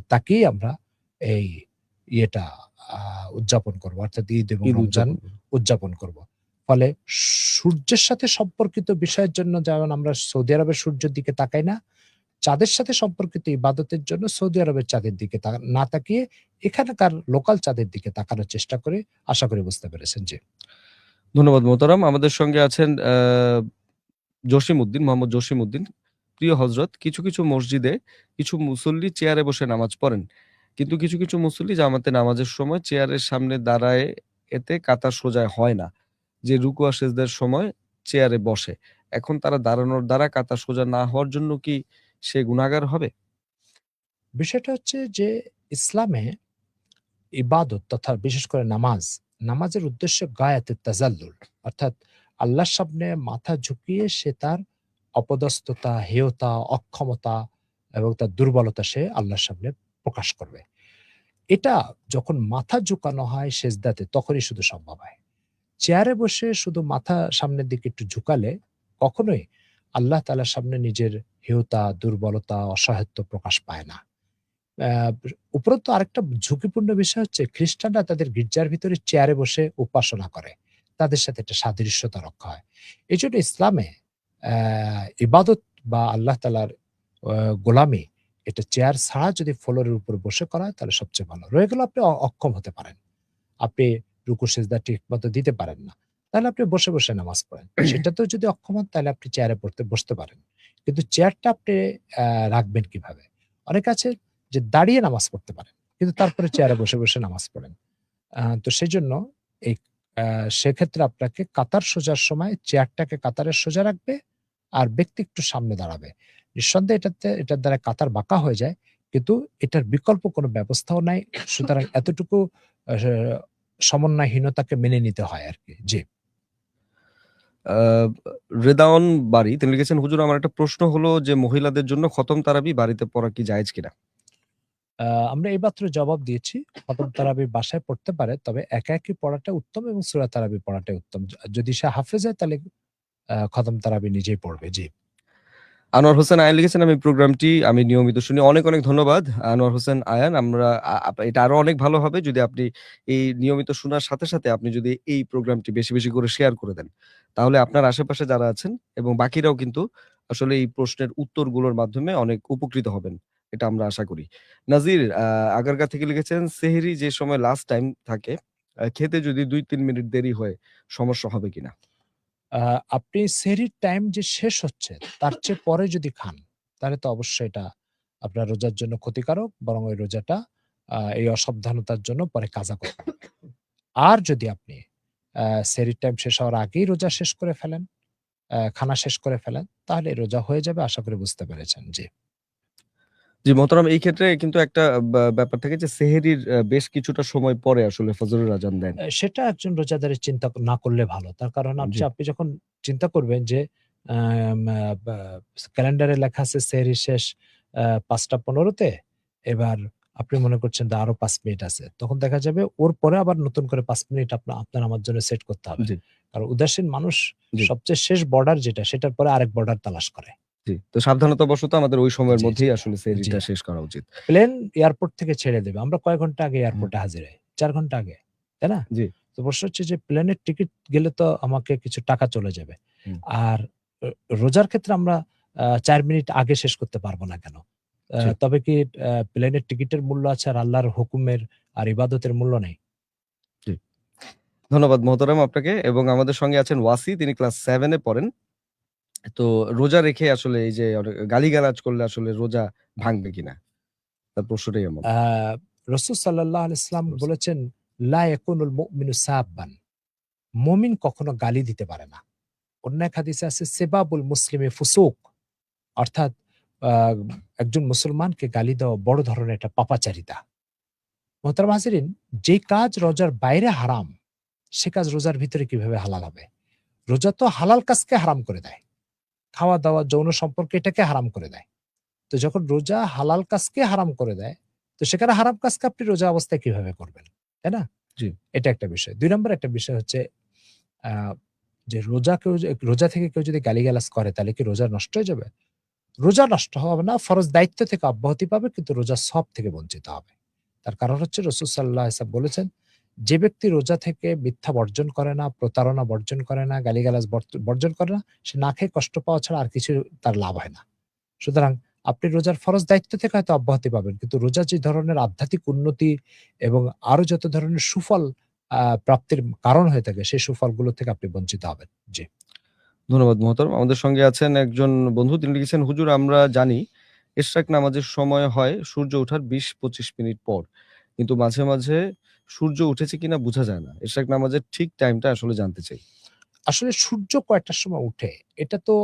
তাকিয়েই আমরা এই ইয়েটা আ উদযাপন করব। অর্থাৎ ঈদ এবং ঈদ রমজান উদযাপন করুন। উদযাপন করব। ফলে সূর্যের সাথে সম্পর্কিত বিষয়ের জন্য যেমন আমরা সৌদি আরবের সূর্যের দিকে তাকাই না, চাঁদের সাথে সম্পর্কিত ইবাদতের জন্য সৌদি আরবের চাঁদের দিকে না তাকিয়ে এখানকার লোকাল চাঁদের দিকে তাকানোর চেষ্টা করি। আশা করি বুঝতে পেরেছেন। জি। ধন্যবাদ মোহতারাম। আমাদের সঙ্গে আছেন জসিমউদ্দিন, মোহাম্মদ জসিমউদ্দিন। "প্রিয় হজরত, কিছু, কিছু মসজিদে কিছু মুসল্লি চেয়ারে বসে নামাজ পড়েন। কিন্তু কিছু, কিছু মুসল্লি জামাতে নামাজের সময় চেয়ারের সামনে দাঁড়ায়, এতে কাতার সোজা হয় না। যে রুকু আর সেজদার সময় চেয়ারে বসে। এখন তারা দাঁড়ানোর দ্বারা কাতার সোজা না হওয়ার জন্য কি সে গুনাহগার হবে?" বিষয়টা হচ্ছে যে ইসলামে ইবাদত তথা বিশেষ করে নামাজ, নামাজের উদ্দেশ্য গায়াতুত তাজাল্লুল, অর্থাৎ আল্লাহর সামনে মাথা ঝুঁকিয়ে সে তার অপদস্থতা, হেয়তা, অক্ষমতা এবং তার দুর্বলতা সে আল্লাহর সামনে প্রকাশ করবে। এটা যখন মাথা ঝুঁকানো হয় সেজদাতে তখনই শুধু সম্ভব হয়। চেয়ারে বসে শুধু মাথা সামনের দিকে একটু ঝুঁকালে কখনোই আল্লাহ তাআলার সামনে নিজের হেয়তা, দুর্বলতা, অসহায়ত্ব প্রকাশ পায় না। আ উপরন্তু আরেকটা ঝুঁকিপূর্ণ বিষয় হচ্ছে খ্রিস্টানরা তাদের গির্জার ভিতরে চেয়ারে বসে উপাসনা করে। তাদের সাথে একটা সাদৃশ্যতা রক্ষা হয়। এজন্য ইসলামে ইবাদত বা আল্লাহ তাআলার আ গোলামি এটা চেয়ার ছাড়া যদি ফ্লোরের উপর বসে করা হয় তাহলে সবচেয়ে ভালো। রয়ে গেল আপনি অক্ষম হতে পারেন। আপনি রুকু সেজদা ঠিকমতো দিতে পারেন না। তাহলে আপনি বসে, বসে নামাজ পড়েন। সেটাতেও যদি অক্ষম হন তাহলে আপনি চেয়ারে বসতে পারেন। কিন্তু চেয়ারটা আপনি রাখবেন কিভাবে? অনেকে আছে যে দাঁড়িয়ে নামাজ পড়তে পারেন। কিন্তু তারপরে চেয়ারে বসে, বসে নামাজ পড়েন। তো সেজন্য এই আ সেক্ষেত্রে আপনাকে কাতার সোজার সময় চেয়ারটাকে কাতারের সোজা রাখবে আর ব্যক্তি একটু সামনে দাঁড়াবে। নিঃসন্দেহে এটার দ্বারা কাতার বাঁকা হয়ে যায়। কিন্তু এটার বিকল্প কোনো ব্যবস্থাও নাই। সুতরাং এতটুকু আ সমন্বয়হীনতাকে মেনে নিতে হয় আরকি। জি। আ রেদাওয়ান বারী তিনি লিখেছেন, "হুজুর আমার একটা প্রশ্ন হলো যে মহিলাদের জন্য খতম তারাবি বাড়িতে পড়া কি জায়েজ কিনা?" আ আমরা এইমাত্র জবাব দিয়েছি। খতম তারাবি বাসায় পড়তে পারে। তবে একা একি পড়াটা উত্তম এবং সূরা তারাবি পড়াটাই উত্তম। যদি সে হাফেজ হয় তাহলে খতম তারাবি নিজেই পড়বে। জি। আনোয়ার হোসেন আয়ান লিখেছেন, "আমি প্রোগ্রামটি আমি নিয়মিত শুনি।" অনেক, অনেক ধন্যবাদ আনোয়ার হোসেন আয়ান। আমরা আ আপ এটা আরো অনেক ভালো হবে যদি আপনি এই নিয়মিত শোনার সাথে, সাথে আপনি যদি এই প্রোগ্রামটি বেশি, বেশি করে শেয়ার করে দেন। তাহলে আপনার আশেপাশে যারা আছেন এবং বাকিরাও কিন্তু আসলে এই প্রশ্নের উত্তরগুলোর মাধ্যমে অনেক উপকৃত হবেন। এটা আমরা আশা করি। নাজির আগারগাঁ থেকে লিখেছেন, "সেহরি যে সময় লাস্ট টাইম থাকে, খেতে যদি ২-৩ মিনিট দেরি হয় সমস্যা হবে কিনা?" আ আপনি সেহরির টাইম যে শেষ হচ্ছে, তার চেয়ে পরে যদি খান, তাহলে তো অবশ্যই এটা আপনার রোজার জন্য ক্ষতিকারক। বরং ওই রোজাটা এই অসাবধানতার জন্য পরে কাজা করতে হবে। আর যদি আপনি আ সেহরির টাইম শেষ হওয়ার আগেই রোজা শেষ করে ফেলেন, খানা শেষ করে ফেলেন, তাহলে রোজা হয়ে যাবে। আশা করি বুঝতে পেরেছেন। জি। জি, মোহতারাম এই ক্ষেত্রে কিন্তু একটা ব্যাপার থাকে যে সেহরির বেশ কিছুটা সময় পরে আসলে ফজরের আজান দেন। সেটা একজন রোজাদারের চিন্তা না করলে ভালো। তার কারণ জি, আপনি যখন চিন্তা করবেন যে আম আ বা ক্যালেন্ডারে লেখা আছে সেহরি শেষ ৫টা ১৫ তে। এবার আপনি মনে করছেন যে আরো ৫ মিনিট আছে। তখন দেখা যাবে ওর পরে আবার নতুন করে ৫ মিনিট আপনার আমার জন্য সেট করতে হবে। জি, কারণ উদাসীন মানুষ জি, সবচেয়ে শেষ বর্ডার যেটা সেটার পরে আরেক বর্ডার তালাশ করে। জি। তো সাবধানতাবশত আমাদের ওই সময়ের জি, জি, মধ্যেই আসলে জি। সেহরিটা শেষ করা উচিত। প্লেন এয়ারপোর্ট থেকে ছেড়ে দেবে। আমরা কয় ঘন্টা আগে হুম, এয়ারপোর্টে হাজির হই? ৪ ঘন্টা আগে। তাই না? জি, তো প্রশ্ন হচ্ছে যে প্লেনের টিকিট গেলে তো আমাকে কিছু টাকা চলে যাবে। হুম, আর রোজার ক্ষেত্রে আমরা ৪ মিনিট আগে শেষ করতে পারব না কেন? জি, তবে কি প্লেনের টিকিটের মূল্য আছে আর আল্লাহর হুকুমের আর ইবাদতের মূল্য নেই? জি। ধন্যবাদ মোহতারাম আপনাকে এবং আমাদের সঙ্গে আছেন ওয়াসি। তিনি ক্লাস 7 এ পড়েন। তো রোজা রেখে আসলে এই যে গালিগালাজ করলে আসলে রোজা ভাঙবে কিনা? তার প্রশ্নটাই এমন। আ রাসূল সাল্লাল্লাহু আলাইহি ওয়াসাল্লাম বলেছেন, "লা ইয়াকুনুল মুমিনু সাব্বান" মুমিন কখনো গালি দিতে পারে না। অন্য এক হাদিসে আছে, "সিবাবুল মুসলিমি ফুসুক" অর্থাৎ আ একজন মুসলমানকে গালি দেওয়া বড় ধরনের একটা পাপাচারিতা। মোহতারাম হাজিরিন, যে কাজ রোজার বাইরে হারাম, সে কাজ রোজার ভিতরে কিভাবে হালাল হবে? রোজা তো হালাল কাজকে হারাম করে দেয়। খাওয়া-দাওয়া, যৌন সম্পর্ক এটাকে হারাম করে দেয়। তো যখন রোজা হালাল কাজকে হারাম করে দেয়, তো সেখানে হারাম কাজকে আপনি রোজা অবস্থায় কিভাবে করবেন? তাই না? জি, এটা একটা বিষয়। ২ নম্বর একটা বিষয় হচ্ছে আ যে রোজা থেকে কেউ যদি গালিগালাজ করে তাহলে কি রোজা নষ্ট হয়ে যাবে? রোজা নষ্ট হবে না, ফরজ দায়িত্ব থেকে অব্যাহতি পাবে কিন্তু রোজার সওয়াব থেকে বঞ্চিত হবে। তার কারণ হচ্ছে রাসূল সাল্লাল্লাহু আলাইহি ওয়াসাল্লাম বলেছেন, যে ব্যক্তি রোজা থেকে মিথ্যা বর্জন করে না, প্রতারণা বর্জন করে না, গালিগালাজ বর্জন করে না, সে না খেয়ে কষ্ট পাওয়া ছাড়া আর কিছু তার লাভ হয় না। সুতরাং আপনি রোজার ফরজ দায়িত্ব থেকে হয়তো অব্যাহতি পাবেন। কিন্তু রোজা যে ধরনের আধ্যাত্মিক উন্নতি এবং আরো যত ধরনের সুফল প্রাপ্তির কারণ হয়ে থাকে, সেই সুফলগুলো থেকে আপনি বঞ্চিত হবেন। জি। ধন্যবাদ মোহতারাম। আমাদের সঙ্গে আছেন একজন বন্ধু তিনি লিখেছেন, "হুজুর আমরা জানি এশরাক নামাজের সময় হয় সূর্য ওঠার ২০-২৫ মিনিট পর। কিন্তু মাঝে, মাঝে সূর্য উঠেছে কিনা বুঝা যায় না। এশরাক নামাজের ঠিক টাইমটা আসলে জানতে চাই।" আসলে সূর্য কয়টার সময় উঠে, এটা তো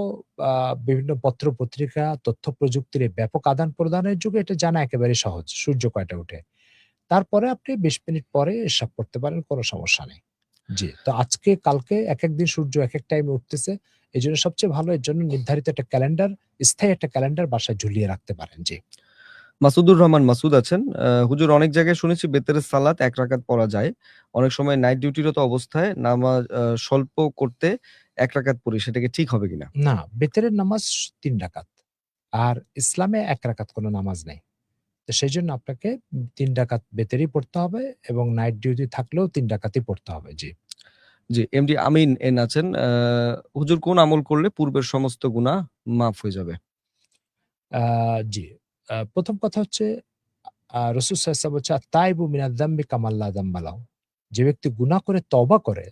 আ বিভিন্ন পত্র-পত্রিকা, তথ্য প্রযুক্তির এই ব্যাপক আদান-প্রদানের যুগে এটা জানা একেবারেই সহজ। সূর্য কয়টায় উঠে। তারপরে আপনি ২০ মিনিট পরে এসব করতে পারেন, কোন সমস্যা নেই। জি। তো আজকে, কালকে একেক দিন সূর্য একেক টাইমে উঠতেছে। এজন্য সবচেয়ে ভালো এর জন্য নির্ধারিত একটা ক্যালেন্ডার, স্থায়ী একটা ক্যালেন্ডার বাসায় ঝুলিয়ে রাখতে পারেন। জি। মাসুদুর রহমান মাসুদ আছেন। "হুজুর অনেক জায়গায় শুনেছি বেতেরের সালাত ১ রাকাত পড়া যায়। অনেক সময় নাইট ডিউটিরত অবস্থায় নামাজ স্বল্প করতে ১ রাকাত পড়ি। সেটা কি ঠিক হবে কিনা?" না, বেতেরের নামাজ ৩ রাকাত। আর ইসলামে ১ রাকাত কোন নামাজ নেই। তো সেজন্য আপনাকে ৩ রাকাত বেতেরই পড়তে হবে এবং নাইট ডিউটি থাকলেও ৩ রাকাতই পড়তে হবে। জি। জি, এমডি আমিন এন আছেন। "হুজুর কোন আমল করলে পূর্বের সমস্ত গুনাহ মাফ হয়ে যাবে?" আ জি। ১ম কথা হচ্ছে রাসূল সাল্লাল্লাহু আলাইহি ওয়াসাল্লাম বলছে, "আত-তাইবু মিনায যামবি কামান লা যামবা লাহু।" যে ব্যক্তি গুনাহ করে তওবা করে,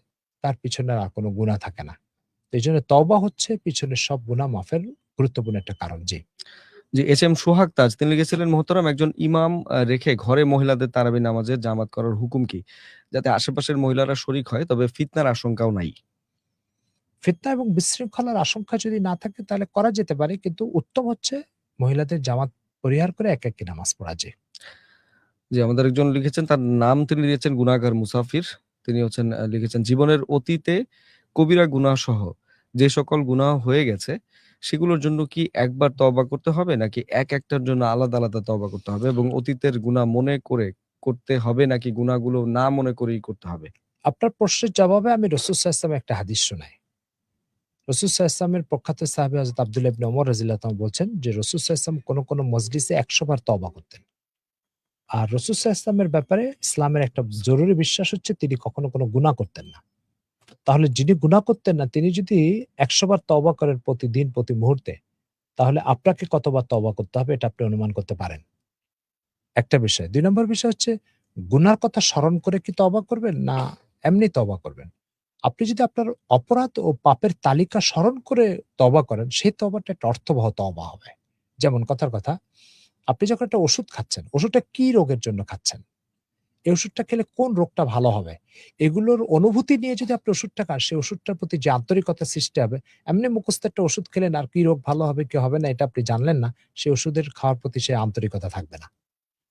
তার পিছনে আর কোন গুনাহ থাকে না। তো এইজন্য তওবা হচ্ছে পিছনের সব গুনাহ মাফের গুরুত্বপূর্ণ একটা কারণ। জি। জি, এস.এম. সোহাগ তাজ তিনি লিখেছিলেন, মোহতারাম একজন ইমাম রেখে ঘরে মহিলাদের তারাবি নামাজে জামাত করার হুকুম কি? যাতে আশেপাশের মহিলারা শরিক হয় তবে ফিতনার আশঙ্কাও নাই। ফিতনা এবং বিশৃঙ্খলার আশঙ্কা যদি না থাকে তাহলে করা যেতে পারে। কিন্তু উত্তম হচ্ছে মহিলাদের জামাত পরিহার করে একাকী নামাজ পড়া। জি। জি, আমাদের একজন লিখেছেন, তার নাম তিনি দিয়েছেন গুনাহগার মুসাফির। তিনি হচ্ছেন লিখেছেন, জীবনের অতীতে কবিরা গুনাহ সহ যে সকল গুনাহ হয়ে গেছে সেগুলোর জন্য কি একবার তওবা করতে হবে নাকি একটার জন্য আলাদা, আলাদা তওবা করতে হবে? এবং অতীতের গুনাহ মনে করে করতে হবে নাকি গুনাহগুলো না মনে করেই করতে হবে? আপনার প্রশ্নের জবাবে আমি রাসূল সাল্লাল্লাহু আলাইহি ওয়াসাল্লামের একটা হাদিস শোনাই। রাসূল সাল্লাল্লাহু আলাইহি ওয়াসাল্লামের প্রখ্যাত সাহাবী হযরত আব্দুল্লাহ ইবনে ওমর রাদিয়াল্লাহু তাআলা বলছেন যে রাসূল সাল্লাল্লাহু আলাইহি ওয়াসাল্লাম কোন মজলিসে ১০০ বার তওবা করতেন। আর রাসূল সাল্লাল্লাহু আলাইহি ওয়াসাল্লামের ব্যাপারে ইসলামের একটা জরুরি বিশ্বাস হচ্ছে তিনি কখনো কোনো গুনাহ করতেন না। তাহলে যিনি গুনাহ করতেন না তিনি যদি ১০০ বার তওবা করেন প্রতিদিন প্রতি মুহূর্তে, তাহলে আপনাকে কতবার তওবা করতে হবে এটা আপনি অনুমান করতে পারেন। একটা বিষয়। ২ নম্বর বিষয় হচ্ছে গুনার কথা স্মরণ করে কি তওবা করবেন না এমনি তওবা করবেন? আপনি যদি আপনার অপরাধ ও পাপের তালিকা স্মরণ করে তওবা করেন, সেই তওবাটা একটা অর্থবহ তওবা হবে। যেমন কথার কথা, আপনি যখন একটা ওষুধ খাচ্ছেন, ওষুধটা কি রোগের জন্য খাচ্ছেন? এই ওষুধটা খেলে কোন রোগটা ভালো হবে? এগুলোর অনুভূতি নিয়ে যদি আপনি ওষুধটা খান, সেই ওষুধটার প্রতি যে আন্তরিকতা সৃষ্টি হবে, এমনি মুখস্থ একটা ওষুধ খেলেন আর কি রোগ ভালো হবে কি হবে না এটা আপনি জানলেন না, সেই ওষুধের খাওয়ার প্রতি সেই আন্তরিকতা থাকবে না।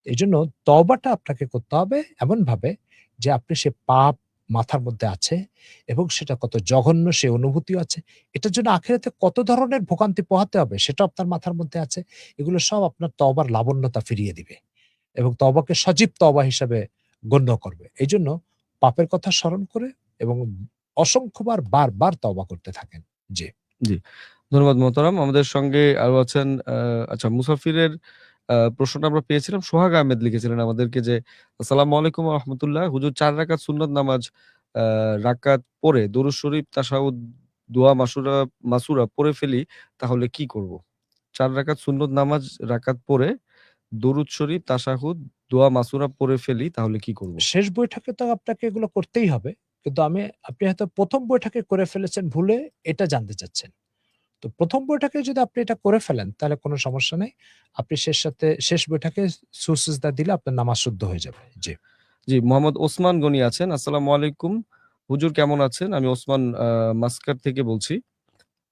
এজন্য তওবাটা আপনাকে করতে হবে এমনভাবে যে আপনি সে পাপ মাথার মধ্যে আছে এবং সেটা কত জঘন্য সে অনুভূতিও আছে। এটার জন্য আখিরাতে কত ধরনের ভোগান্তি পোহাতে হবে সেটাও আপনার মাথার মধ্যে আছে। এগুলো সব আপনার তওবার লাবণ্যতা ফিরিয়ে দিবে এবং তওবাকে সজীব তওবা হিসাবে গণ্য করবে। এইজন্য পাপের কথা স্মরণ করে এবং অসংখ্যবার বারবার তওবা করতে থাকেন। জি। জি। ধন্যবাদ মোহতারাম। আমাদের সঙ্গে আরো আছেন আচ্ছা, মুসাফিরের প্রশ্নটা আমরা পেয়েছিলাম। সোহাগ আহমেদ লিখেছিলেন আমাদেরকে যে, আসসালামু আলাইকুম ওয়া রাহমাতুল্লাহ। হুজুর ৪ রাকাত সুন্নত নামাজ আ রাকাত পড়ে দরুদ শরীফ, তাশাহুদ, দোয়া মাসুরা পড়ে ফেলি, তাহলে কি করব? ৪ রাকাত সুন্নত নামাজ রাকাত পড়ে দরুদ শরীফ, তাশাহুদ, দোয়া মাসুরা পড়ে ফেলি, তাহলে কি করব? শেষ বৈঠকে তো আপনাকে এগুলো করতেই হবে। কিন্তু আপনি হয়তো ১ম বৈঠকে করে ফেলেছেন ভুলে এটা জানতে চাচ্ছেন। তো ১ম বৈঠকে যদি আপনি এটা করে ফেলেন তাহলে কোনো সমস্যা নেই। আপনি শেষ বৈঠকে সুজদা দিলে আপনার নামাজ শুদ্ধ হয়ে যাবে। জি। জি, মোহাম্মদ ওসমান গনি আছেন। আসসালামু আলাইকুম। হুজুর কেমন আছেন? আমি ওসমান মাস্কাট থেকে বলছি।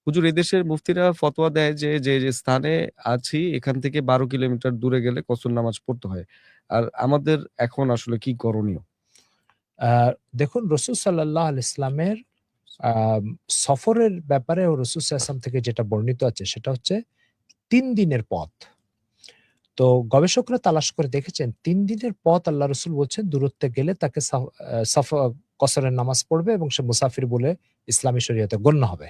হুজুর, এদেশের মুফতিরা ফতোয়া দেয় যে স্থানে আছি এখান থেকে ১২ কিলোমিটার দূরে গেলে কসর নামাজ পড়তে হয়। আর আমাদের এখন আসলে কি করণীয়? আ দেখুন রাসূল সাল্লাল্লাহু আলাইহি ইসলামের আম সফরের ব্যাপারে রাসূল সাল্লাল্লাহু আলাইহি থেকে যেটা বর্ণিত আছে সেটা হচ্ছে ৩ দিনের পথ। তো গবেষকরা তালাশ করে দেখেছেন ৩ দিনের পথ আল্লাহ রসুল বলছেন দূরত্বে গেলে তাকে কসরের নামাজ পড়বে এবং সে মুসাফির বলে ইসলামী শরীয়তে গণ্য হবে।